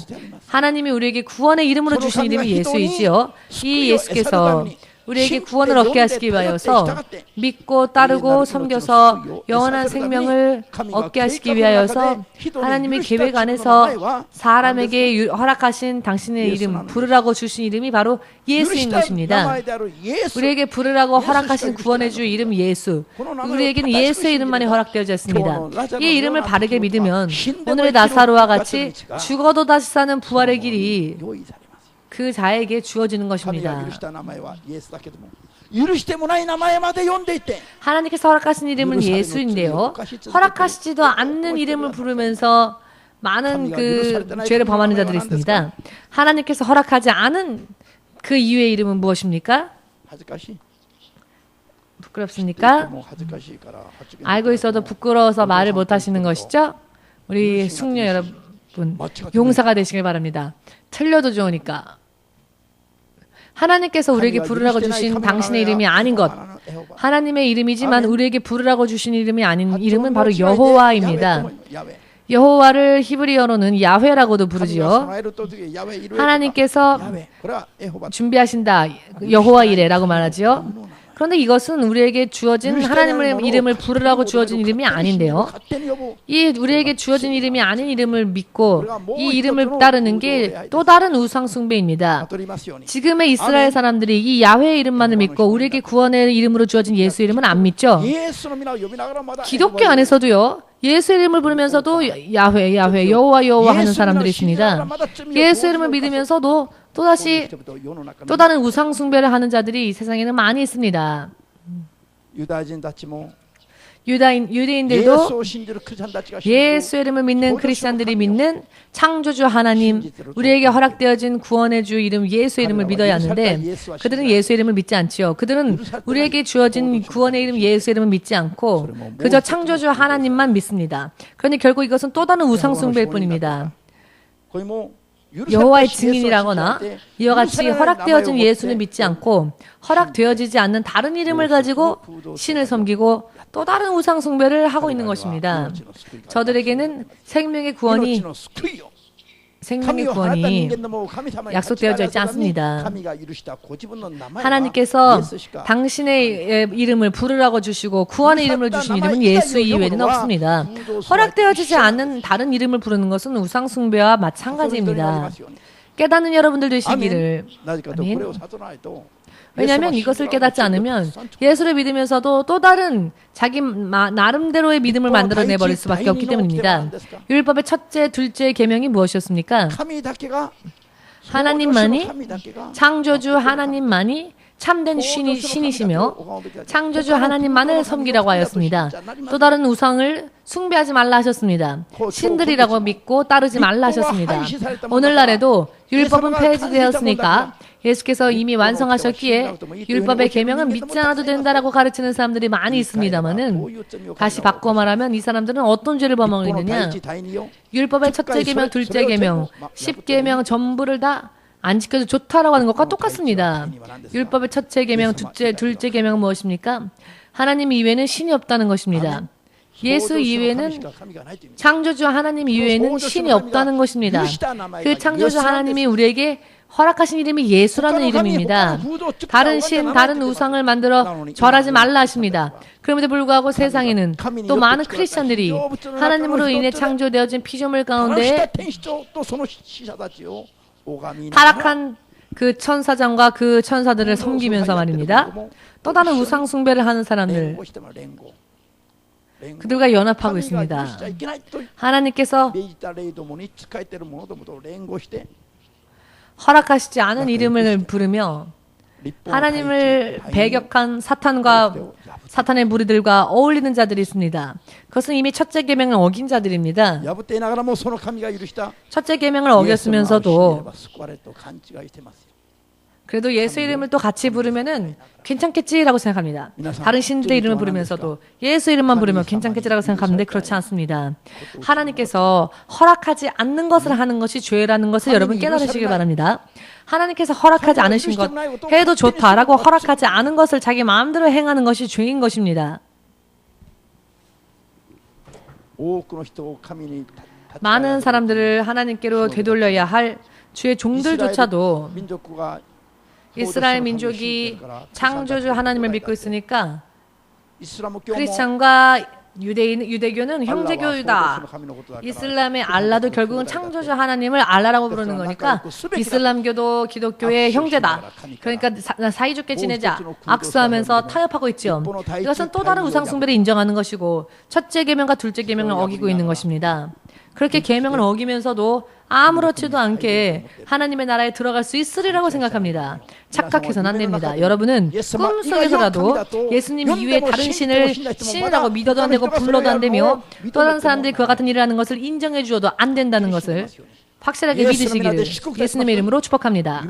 하나님이 우리에게 구원의 이름으로 주신 이름이 예수이지요. 이 예수께서 우리에게 구원을 얻게 하시기 위하여서 믿고 따르고 섬겨서 영원한 생명을 얻게 하시기 위하여서 하나님의 계획 안에서 사람에게 허락하신 당신의 이름, 부르라고 주신 이름이 바로 예수인 것입니다. 우리에게 부르라고 허락하신 구원의 주 이름 예수, 우리에게는 예수의 이름만이 허락되어졌습니다. 이 이름을 바르게 믿으면 오늘의 나사로와 같이 죽어도 다시 사는 부활의 길이 그 자에게 주어지는 것입니다. 하나님께서 허락하신 이름은 예수인데요. 허락하시지도 않는 이름을 부르면서 많은 그 죄를 범하는 자들이 있습니다. 하나님께서 허락하지 않은 그 이유의 이름은 무엇입니까? 부끄럽습니까? 알고 있어도 부끄러워서 말을 못하시는 것이죠? 우리 숙녀 여러분, 용사가 되시길 바랍니다. 틀려도 좋으니까. 하나님께서 우리에게 부르라고 주신 당신의 이름이 아닌 것, 하나님의 이름이지만 우리에게 부르라고 주신 이름이 아닌 이름은 바로 여호와입니다. 여호와를 히브리어로는 야훼라고도 부르지요. 하나님께서 준비하신다, 여호와 이레라고 말하지요. 그런데 이것은 우리에게 주어진 하나님의 이름을 부르라고 주어진 이름이 아닌데요. 이 우리에게 주어진 이름이 아닌 이름을 믿고 이 이름을 따르는 게 또 다른 우상 숭배입니다. 지금의 이스라엘 사람들이 이 야훼의 이름만을 믿고 우리에게 구원의 이름으로 주어진 예수 이름은 안 믿죠. 기독교 안에서도요. 예수 이름을 부르면서도 야훼, 야훼, 여호와, 여호와 하는 사람들이 있습니다. 예수 이름을 믿으면서도 또다시 또 다른 우상 숭배를 하는 자들이 이 세상에는 많이 있습니다. 유대인들도 예수 이름을 믿는 크리스찬들이 믿는 창조주 하나님, 우리에게 허락되어진 구원의 주 이름 예수 이름을 믿어야 하는데 그들은 예수 이름을 믿지 않지요. 그들은 우리에게 주어진 구원의 이름 예수 이름을 믿지 않고 그저 창조주 하나님만 믿습니다. 그러니 결국 이것은 또 다른 우상 숭배일 뿐입니다. 여호와의 증인이라거나 이와 같이 허락되어진 예수를 믿지 않고 허락되어지지 않는 다른 이름을 가지고 신을 섬기고 또 다른 우상 숭배를 하고 있는 것입니다. 저들에게는 생명의 구원이 약속되어져 있지 않습니다. 하나님께서 당신의 이름을 부르라고 주시고 구원의 이름을 주신 이름은 예수 이외에는 없습니다. 허락되어지지 않는 다른 이름을 부르는 것은 우상 숭배와 마찬가지입니다. 깨닫는 여러분들 되시기를. 아멘. 왜냐하면 이것을 깨닫지 않으면 예수를 믿으면서도 또 다른 자기 나름대로의 믿음을 만들어내버릴 수밖에 없기 때문입니다. 율법의 첫째, 둘째 계명이 무엇이었습니까? 하나님만이, 창조주 하나님만이 참된 신이시며 창조주 하나님만을 섬기라고 하였습니다. 또 다른 우상을 숭배하지 말라 하셨습니다. 신들이라고 믿고 따르지 말라 하셨습니다. 오늘날에도 율법은 폐지되었으니까 예수께서 이미 완성하셨기에 율법의 계명은 믿지 않아도 된다라고 가르치는 사람들이 많이 있습니다만은 다시 바꿔 말하면 이 사람들은 어떤 죄를 범하고 있느냐? 율법의 첫째 계명, 둘째 계명, 10계명 전부를 다 안 지켜도 좋다라고 하는 것과 똑같습니다. 율법의 첫째 계명, 둘째 계명은 무엇입니까? 하나님 이외에는 신이 없다는 것입니다. 예수 이외에는 창조주 하나님 이외에는 신이 없다는 것입니다. 그 창조주 하나님이 우리에게 허락하신 이름이 예수라는 이름입니다. 다른 신, 다른 우상을 만들어 절하지 말라 하십니다. 그럼에도 불구하고 세상에는 또 많은 크리스찬들이 하나님으로 인해 창조되어진 피조물 가운데 타락한 그 천사장과 그 천사들을 섬기면서 말입니다. 또 다른 우상 숭배를 하는 사람들, 그들과 연합하고 있습니다. 하나님께서 허락하시지 않은 이름을 부르며 하나님을 배격한 사탄의 무리들과 어울리는 자들이 있습니다. 그것은 이미 첫째 계명을 어긴 자들입니다. 첫째 계명을 어겼으면서도 그래도 예수 이름을 또 같이 부르면은 괜찮겠지라고 생각합니다. 다른 신들의 이름을 부르면서도 예수 이름만 부르면 괜찮겠지라고 생각하는데 그렇지 않습니다. 하나님께서 허락하지 않는 것을 하는 것이 죄라는 것을 여러분 깨달으시길 바랍니다. 하나님께서 허락하지 않으신 것, 해도 좋다라고 허락하지 않은 것을 자기 마음대로 행하는 것이 죄인 것입니다. 많은 사람들을 하나님께로 되돌려야 할 주의 종들조차도 이스라엘 민족이 창조주 하나님을 믿고 있으니까 크리스찬과 유대교는 형제교이다. 이슬람의 알라도 결국은 창조주 하나님을 알라라고 부르는 거니까 이슬람교도 기독교의 형제다. 그러니까 사이좋게 지내자. 악수하면서 타협하고 있죠. 이것은 또 다른 우상숭배를 인정하는 것이고 첫째 계명과 둘째 계명을 어기고 있는 것입니다. 그렇게 계명을 어기면서도 아무렇지도 않게 하나님의 나라에 들어갈 수 있으리라고 생각합니다. 착각해서는 안 됩니다. 여러분은 꿈속에서라도 예수님 이외에 다른 신을 신이라고 믿어도 안 되고 불러도 안 되며 또 다른 사람들이 그와 같은 일을 하는 것을 인정해 주어도 안 된다는 것을 확실하게 믿으시기를 예수님의 이름으로 축복합니다.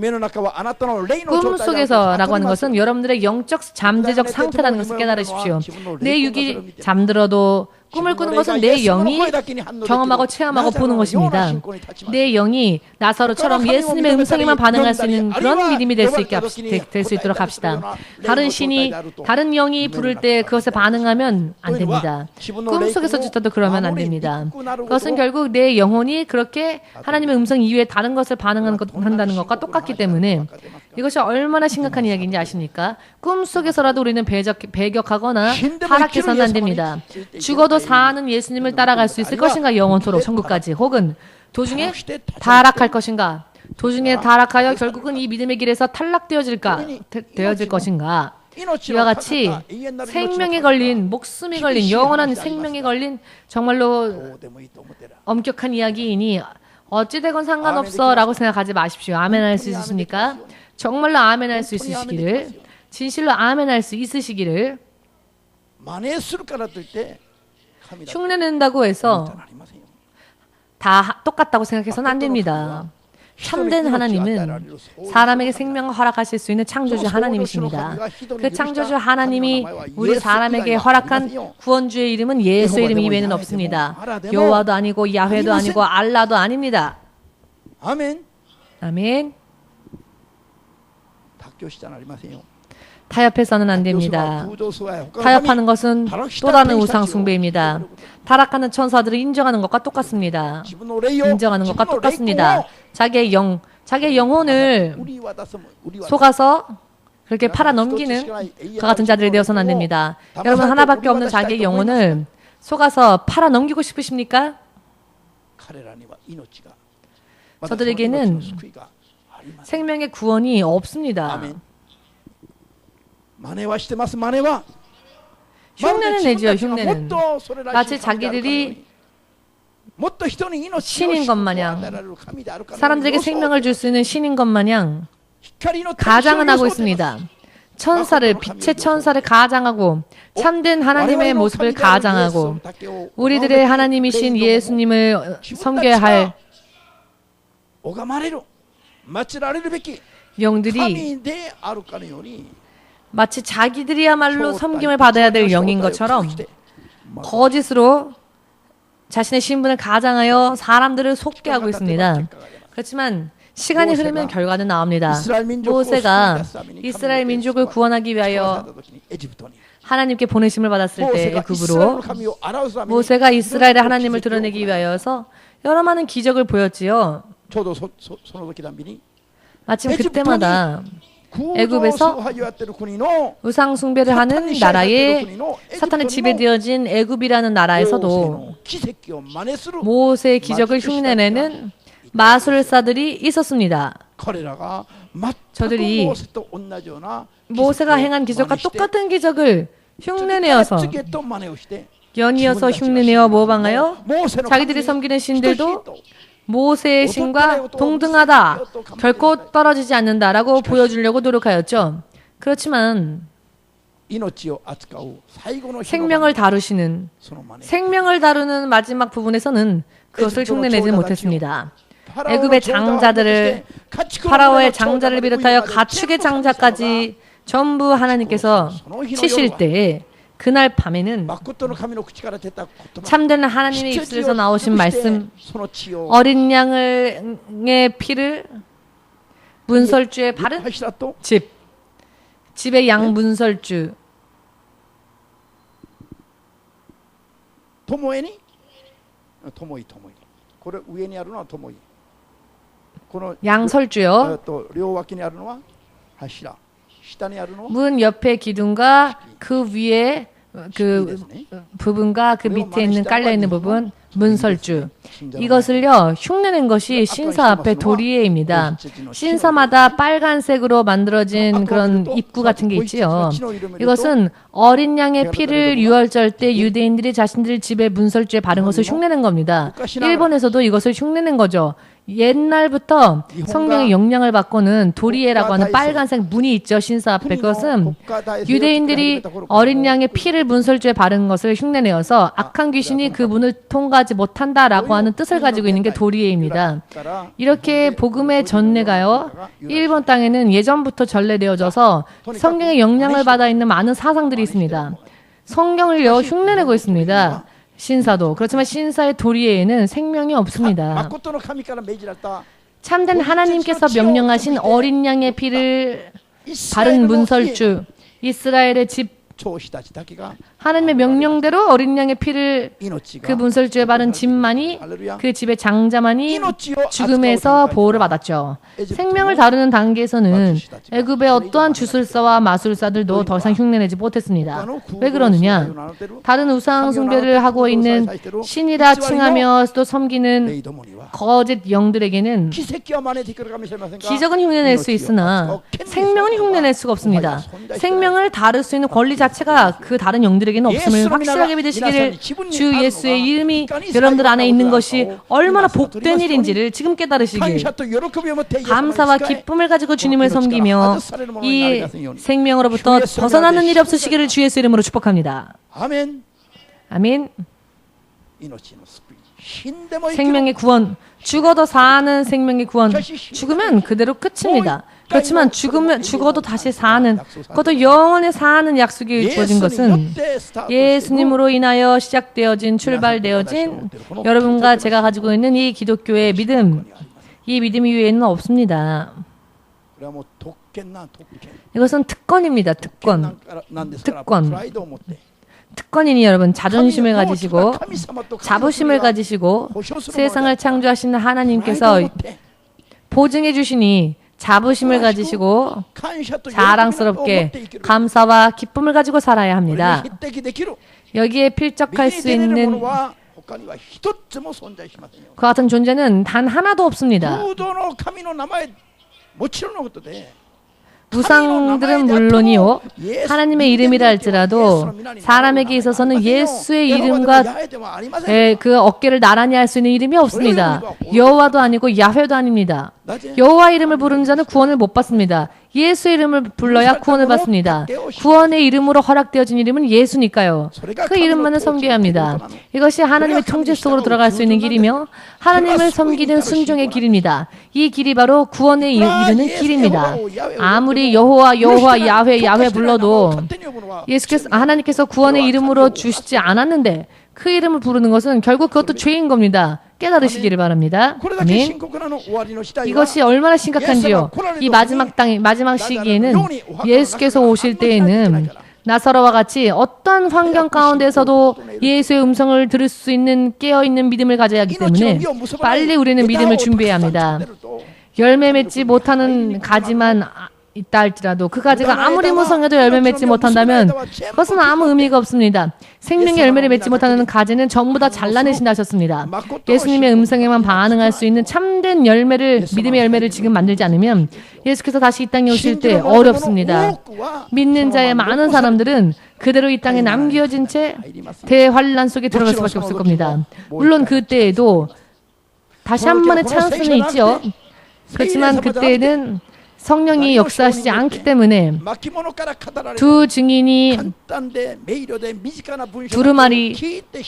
꿈속에서라고 하는 것은 여러분들의 영적 잠재적 상태라는 것을 깨달으십시오. 내 육이 잠들어도 꿈을 꾸는 것은 내 영이 경험하고 체험하고 보는 것입니다. 내 영이 나사로처럼 예수님의 음성에만 반응할 수 있는 그런 믿음이 될 수 있도록 합시다. 다른 신이, 다른 영이 부를 때 그것에 반응하면 안 됩니다. 꿈속에서조차도 그러면 안 됩니다. 그것은 결국 내 영혼이 그렇게 하나님의 음성 이외에 다른 것을 반응한다는 것과 똑같기 때문에 이것이 얼마나 심각한 이야기인지 아십니까? 꿈속에서라도 우리는 배격하거나 타락해서는 안 됩니다. 죽어도 사는 예수님을 따라갈 수 있을 것인가? 영원토록 천국까지. 혹은 도중에 타락할 것인가? 도중에 타락하여 결국은 이 믿음의 길에서 되어질 것인가? 이와 같이 생명이 걸린, 목숨이 걸린, 영원한 생명이 걸린 정말로 엄격한 이야기이니 어찌되건 상관없어 라고 생각하지 마십시오. 아멘 할 수 있으십니까? 정말로 아멘 할 수 있으시기를, 진실로 아멘 할 수 있으시기를. 흉내낸다고 해서 다 똑같다고 생각해서는 안 됩니다. 참된 하나님은 사람에게 생명을 허락하실 수 있는 창조주 하나님이십니다. 그 창조주 하나님이 우리 사람에게 허락한 구원주의 이름은 예수의 이름 이외에는 없습니다. 여호와도 아니고 야훼도 아니고 알라도 아닙니다. 아멘. 아멘. 타협해서는 안 됩니다. 타협하는 것은 또 다른 우상 숭배입니다. 타락하는 천사들을 인정하는 것과 똑같습니다. 인정하는 것과 똑같습니다. 자기의 영혼을 속아서 그렇게 팔아넘기는 그 같은 자들이 되어서는 안 됩니다. 여러분, 하나밖에 없는 자기의 영혼을 속아서 팔아넘기고 싶으십니까? 저들에게는 생명의 구원이 없습니다. 흉내는 내죠. 흉내는 마치 자기들이 신인 것 마냥, 사람들에게 생명을 줄 수 있는 신인 것 마냥 가장은 하고 있습니다. 빛의 천사를 가장하고 참된 하나님의 모습을 가장하고 우리들의 하나님이신 예수님을 섬겨야 할 영들이 마치 자기들이야말로 섬김을 받아야 될 영인 것처럼 거짓으로 자신의 신분을 가장하여 사람들을 속게 하고 있습니다. 그렇지만 시간이 흐르면 결과는 나옵니다. 모세가 이스라엘 민족을 구원하기 위하여 하나님께 보내심을 받았을 때 애굽으로 모세가 이스라엘의 하나님을 드러내기 위하여서 여러 많은 기적을 보였지요. 마침 그때마다 애굽에서 우상 숭배를 하는 나라에 사탄의 지배되어진 애굽이라는 나라에서도 모세의 기적을 흉내내는 마술사들이 있었습니다. 저들이 모세가 행한 기적과 똑같은 기적을 흉내내어서 연이어서 흉내내어 모방하여 자기들이 섬기는 신들도 모세의 신과 동등하다, 결코 떨어지지 않는다라고 보여주려고 노력하였죠. 그렇지만 생명을 다루는 마지막 부분에서는 그것을 흉내내지 못했습니다. 애굽의 장자들을, 파라오의 장자를 비롯하여 가축의 장자까지 전부 하나님께서 치실 때 그날 밤에는 참된 하나님의 입술에서 나오신 말씀, 어린 양의 피를 문설주에 바른 집의 양 문설주, 양설주요. 문 옆에 기둥과 그 위에 그 부분과 그 밑에 있는 깔려있는 부분, 문설주. 이것을요, 흉내낸 것이 신사 앞에 도리에입니다. 신사마다 빨간색으로 만들어진 그런 입구 같은 게 있지요. 이것은 어린 양의 피를 유월절 때 유대인들이 자신들 집에 문설주에 바른 것을 흉내낸 겁니다. 일본에서도 이것을 흉내낸 거죠. 옛날부터 성경의 영향을 받고는 도리에라고 하는 빨간색 문이 있죠. 신사 앞에. 그것은 유대인들이 어린 양의 피를 문설주에 바른 것을 흉내내어서 악한 귀신이 그 문을 통과하지 못한다라고 하는 뜻을 가지고 있는 게 도리에입니다. 이렇게 복음의 전례가요, 일본 땅에는 예전부터 전래되어져서 성경의 영향을 받아 있는 많은 사상들이 있습니다. 성경을요 흉내내고 있습니다. 신사도. 그렇지만 신사의 도리에는 생명이 없습니다. 참된 하나님께서 명령하신 어린 양의 피를 바른 문설주, 이스라엘의 집, 하나님의 명령대로 어린 양의 피를 그 문설주에 바른 집만이, 그 집의 장자만이 죽음에서 보호를 받았죠. 생명을 다루는 단계에서는 애굽의 어떠한 주술사와 마술사들도 더 이상 흉내내지 못했습니다. 왜 그러느냐? 다른 우상 숭배를 하고 있는 신이라 칭하며 또 섬기는 거짓 영들에게는 기적은 흉내낼 수 있으나 생명은 흉내낼 수가 없습니다. 생명을 다룰 수 있는 권리 자체가 그 다른 영들에게는 없음을 확실하게 믿으시기를, 주 예수의 이름이 여러분들 안에 있는 것이 얼마나 복된 일인지를 지금 깨달으시길, 감사와 기쁨을 가지고 주님을 섬기며 이 생명으로부터 벗어나는 일이 없으시기를 주 예수 이름으로 축복합니다. 아멘. 아멘. 생명의 구원, 죽어도 사는 생명의 구원. 죽으면 그대로 끝입니다. 그렇지만 죽어도 다시 사는, 그것도 영원히 사는 약속이 주어진 것은 예수님으로 인하여 시작되어진, 출발되어진 여러분과 제가 가지고 있는 이 기독교의 믿음, 이 믿음 이외에는 없습니다. 이것은 특권입니다. 특권. 특권이니 여러분, 자존심을 가지시고 자부심을 가지시고 세상을 창조하시는 하나님께서 보증해 주시니 자부심을 가지시고 자랑스럽게 감사와 기쁨을 가지고 살아야 합니다. 여기에 필적할 수 있는 그 같은 존재는 단 하나도 없습니다. 우상들은 물론이요, 하나님의 이름이라 할지라도 사람에게 있어서는 예수의 이름과 그 어깨를 나란히 할 수 있는 이름이 없습니다. 여호와도 아니고 야훼도 아닙니다. 여호와 이름을 부르는 자는 구원을 못 받습니다. 예수의 이름을 불러야 구원을 받습니다. 구원의 이름으로 허락되어진 이름은 예수니까요. 그 이름만을 섬겨야 합니다. 이것이 하나님의 통제 속으로 들어갈 수 있는 길이며 하나님을 섬기는 순종의 길입니다. 이 길이 바로 구원에 이르는 길입니다. 아무리 여호와, 야훼 불러도 예수께서, 하나님께서 구원의 이름으로 주시지 않았는데 그 이름을 부르는 것은 결국 그것도 죄인 겁니다. 깨달으시기를 바랍니다. 아멘. 이것이 얼마나 심각한지요. 이 마지막 시기에는 예수께서 오실 때에는 나사로와 같이 어떤 환경 가운데서도 예수의 음성을 들을 수 있는 깨어있는 믿음을 가져야 하기 때문에 빨리 우리는 믿음을 준비해야 합니다. 열매 맺지 못하는 가지만 있다 할지라도 그 가지가 아무리 무성해도 열매 맺지 못한다면 그것은 아무 의미가 없습니다. 생명의 열매를 맺지 못하는 가지는 전부 다 잘라내신다 하셨습니다. 예수님의 음성에만 반응할 수 있는 참된 열매를, 믿음의 열매를 지금 만들지 않으면 예수께서 다시 이 땅에 오실 때 어렵습니다. 믿는 자의 많은 사람들은 그대로 이 땅에 남겨진 채 대환란 속에 들어갈 수밖에 없을 겁니다. 물론 그때에도 다시 한 번의 찬스는 있죠. 그렇지만 그때에는 성령이 역사하시지 않기 때문에 두 증인이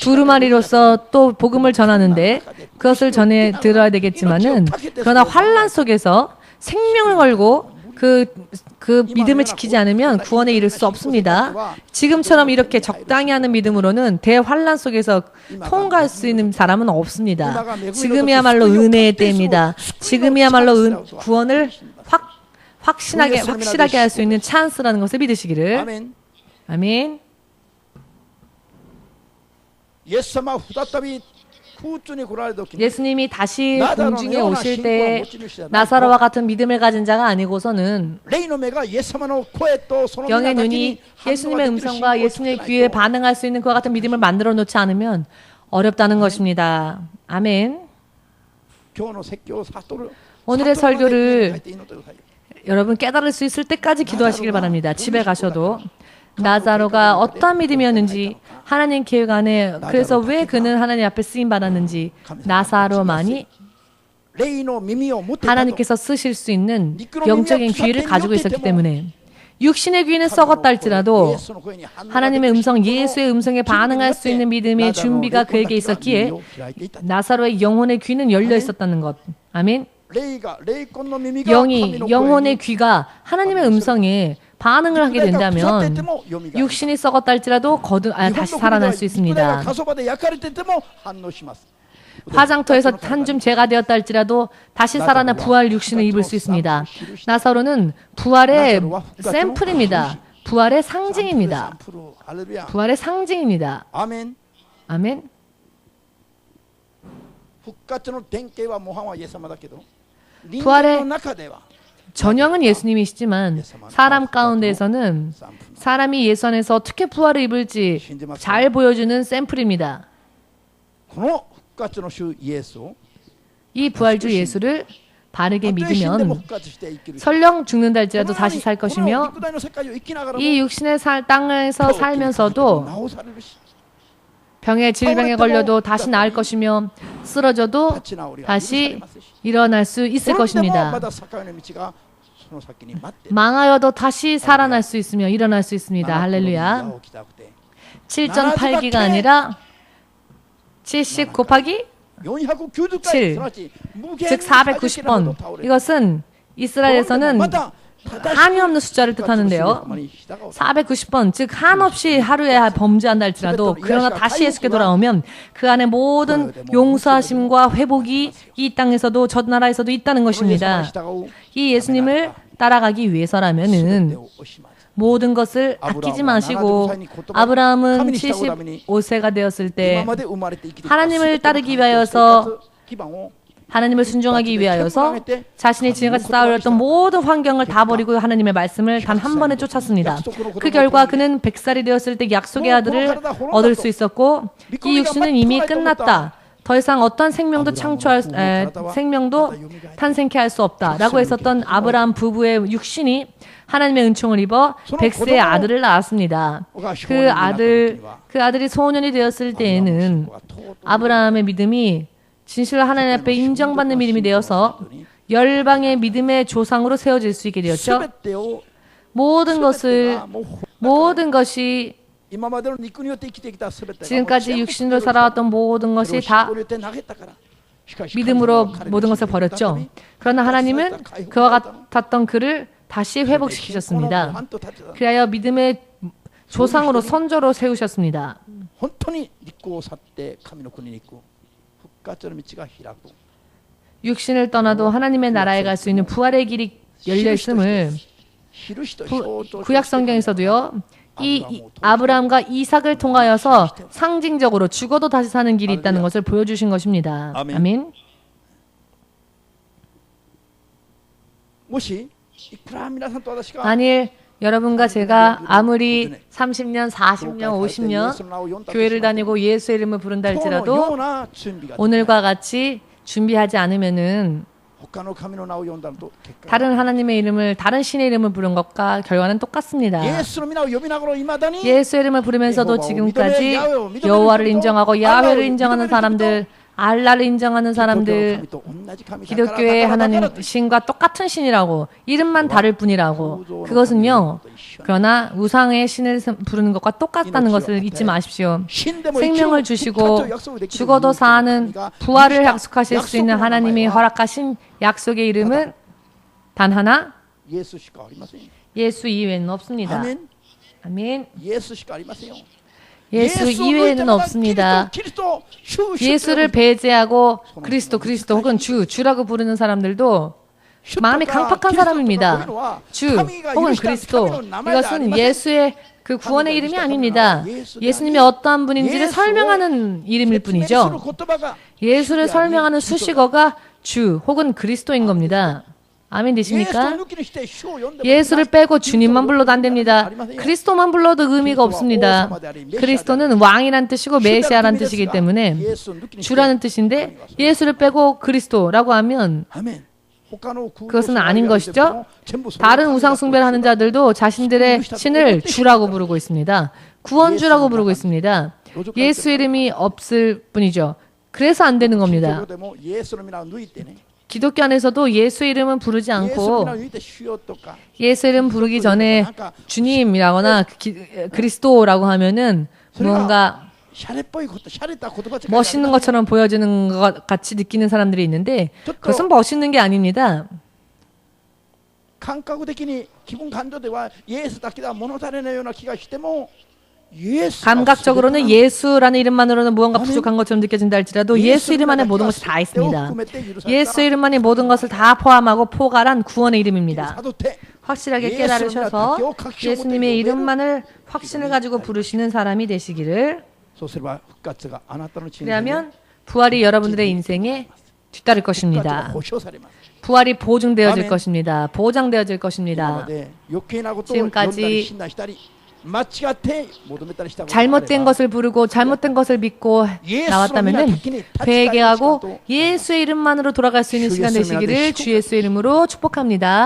두루마리로서 또 복음을 전하는데 그것을 전해 들어야 되겠지만은, 그러나 환란 속에서 생명을 걸고 그 믿음을 지키지 않으면 구원에 이를 수 없습니다. 지금처럼 이렇게 적당히 하는 믿음으로는 대환란 속에서 통과할 수 있는 사람은 없습니다. 지금이야말로 은혜의 때입니다. 지금이야말로 구원을 확실하게 할 수 있는 찬스라는 것을 믿으시기를. 아멘. 아멘. 예수님이 다시 공중에 오실 때 나사로와 같은 믿음을 가진 자가 아니고서는 영의 눈이 예수님의 음성과 예수님의 귀에 반응할 수 있는 그와 같은 믿음을 만들어 놓지 않으면 어렵다는 것입니다. 아멘. 오늘의 설교를 여러분 깨달을 수 있을 때까지 기도하시길 바랍니다. 집에 가셔도 나사로가 어떠한 믿음이었는지, 하나님 계획 안에 그래서 왜 그는 하나님 앞에 쓰임 받았는지, 나사로만이 하나님께서 쓰실 수 있는 영적인 귀를 가지고 있었기 때문에, 육신의 귀는 썩었다 할지라도 하나님의 음성, 예수의 음성에 반응할 수 있는 믿음의 준비가 그에게 있었기에 나사로의 영혼의 귀는 열려 있었다는 것. 아멘. 영혼의 귀가 하나님의 음성에 반응을 하게 된다면 육신이 썩었다 할지라도 다시 살아날 수 있습니다. 화장터에서 한 줌 재가 되었다 할지라도 다시 살아나 부활 육신을 입을 수 있습니다. 나사로는 부활의 샘플입니다. 부활의 상징입니다. 부활의 상징입니다. 아멘. 아멘. 부활의 전형은 예수님이시지만 사람 가운데에서는 사람이 예수 안에서 어떻게 부활을 입을지 잘 보여주는 샘플입니다. 이 부활주 예수를 바르게 믿으면 설령 죽는다 할지라도 다시 살 것이며 이 육신의 땅에서 살면서도 질병에 걸려도 다시 나을 것이며 쓰러져도 다시 일어날 수 있을 것입니다. 망하여도 다시 살아날 수 있으며 일어날 수 있습니다. 할렐루야. 7.8기가 아니라 70 곱하기 7, 즉 490번. 이것은 이스라엘에서는 한이 없는 숫자를 뜻하는데요. 490번, 즉 한없이 하루에 범죄한다 할지라도 그러나 다시 예수께 돌아오면 그 안에 모든 용서하심과 회복이 이 땅에서도 저 나라에서도 있다는 것입니다. 이 예수님을 따라가기 위해서라면은 모든 것을 아끼지 마시고 아브라함은 75세가 되었을 때 하나님을 따르기 위하여서 하나님을 순종하기 위하여서 자신이 지금까지 쌓아올렸던 모든 환경을 다 버리고 하나님의 말씀을 단 한 번에 쫓았습니다. 그 결과 그는 100살이 되었을 때 약속의 아들을 얻을 수 있었고 이 육신은 이미 끝났다. 더 이상 어떤 생명도 생명도 탄생케 할 수 없다라고 했었던 아브라함 부부의 육신이 하나님의 은총을 입어 100세의 아들을 낳았습니다. 그 아들이 소년이 되었을 때에는 아브라함의 믿음이 진실로 하나님 앞에 인정받는 믿음이 되어서 열방의 믿음의 조상으로 세워질 수 있게 되었죠. 모든 것이 지금까지 육신으로 살아왔던 모든 것이 다 믿음으로 모든 것을 버렸죠. 그러나 하나님은 그와 같았던 그를 다시 회복시키셨습니다. 그리하여 믿음의 조상으로 선조로 세우셨습니다. 육신을 떠나도 하나님의 나라에 갈 수 있는 부활의 길이 열려 있음을 구약 성경에서도요. 이 아브라함과 이삭을 통하여서 상징적으로 죽어도 다시 사는 길이 있다는 것을 보여주신 것입니다. 아멘. 만일 여러분과 제가 아무리 30년, 40년, 50년 교회를 다니고 예수의 이름을 부른다 할지라도 오늘과 같이 준비하지 않으면은 다른 하나님의 이름을, 다른 신의 이름을 부른 것과 결과는 똑같습니다. 예수의 이름을 부르면서도 지금까지 여호와를 인정하고 야훼를 인정하는 사람들, 알라를 인정하는 사람들, 기독교의 하나님 신과 똑같은 신이라고, 이름만 다를 뿐이라고. 그것은요, 그러나 우상의 신을 부르는 것과 똑같다는 것을 잊지 마십시오. 생명을 주시고 죽어도 사는 부활을 약속하실 수 있는 하나님이 허락하신 약속의 이름은 단 하나, 예수 이외에는 없습니다. 아멘. 예수 이외에는 없습니다. 예수를 배제하고 그리스도 혹은 주라고 부르는 사람들도 마음이 강팍한 사람입니다. 주 혹은 그리스도, 이것은 예수의 그 구원의 이름이 아닙니다. 예수님이 어떠한 분인지를 설명하는 이름일 뿐이죠. 예수를 설명하는 수식어가 주 혹은 그리스도인 겁니다. 아멘 되십니까? 예수를 빼고 주님만 불러도 안 됩니다. 그리스도만 불러도 의미가 없습니다. 그리스도는 왕이란 뜻이고 메시아란 뜻이기 때문에 주라는 뜻인데 예수를 빼고 그리스도라고 하면 그것은 아닌 것이죠. 다른 우상 숭배를 하는 자들도 자신들의 신을 주라고 부르고 있습니다. 구원주라고 부르고 있습니다. 예수 이름이 없을 뿐이죠. 그래서 안 되는 겁니다. 기독교 안에서도 예수 이름은 부르지 않고 예수 이름 부르기 전에 주님이라거나 그리스도라고 하면은 무언가 멋있는 것처럼 보여지는 것 같이 느끼는 사람들이 있는데 그것은 멋있는 게 아닙니다. 感覚的に気分感情ではイエスだけでは物足りないような気がしても 감각적으로는 예수라는 이름만으로는 무언가 부족한 것처럼 느껴진다 할지라도 예수 이름 안에 모든 것이 다 있습니다. 예수 이름만이 모든 것을 다 포함하고 포괄한 구원의 이름입니다. 확실하게 깨달으셔서 예수님의 이름만을 확신을 가지고 부르시는 사람이 되시기를. 그러면 부활이 여러분들의 인생에 뒤따를 것입니다. 부활이 보증되어질 것입니다. 보장되어질 것입니다. 지금까지 잘못된 것을 부르고 잘못된 것을 믿고 나왔다면 회개하고 예수의 이름만으로 돌아갈 수 있는 시간 되시기를 주 예수의 이름으로 축복합니다.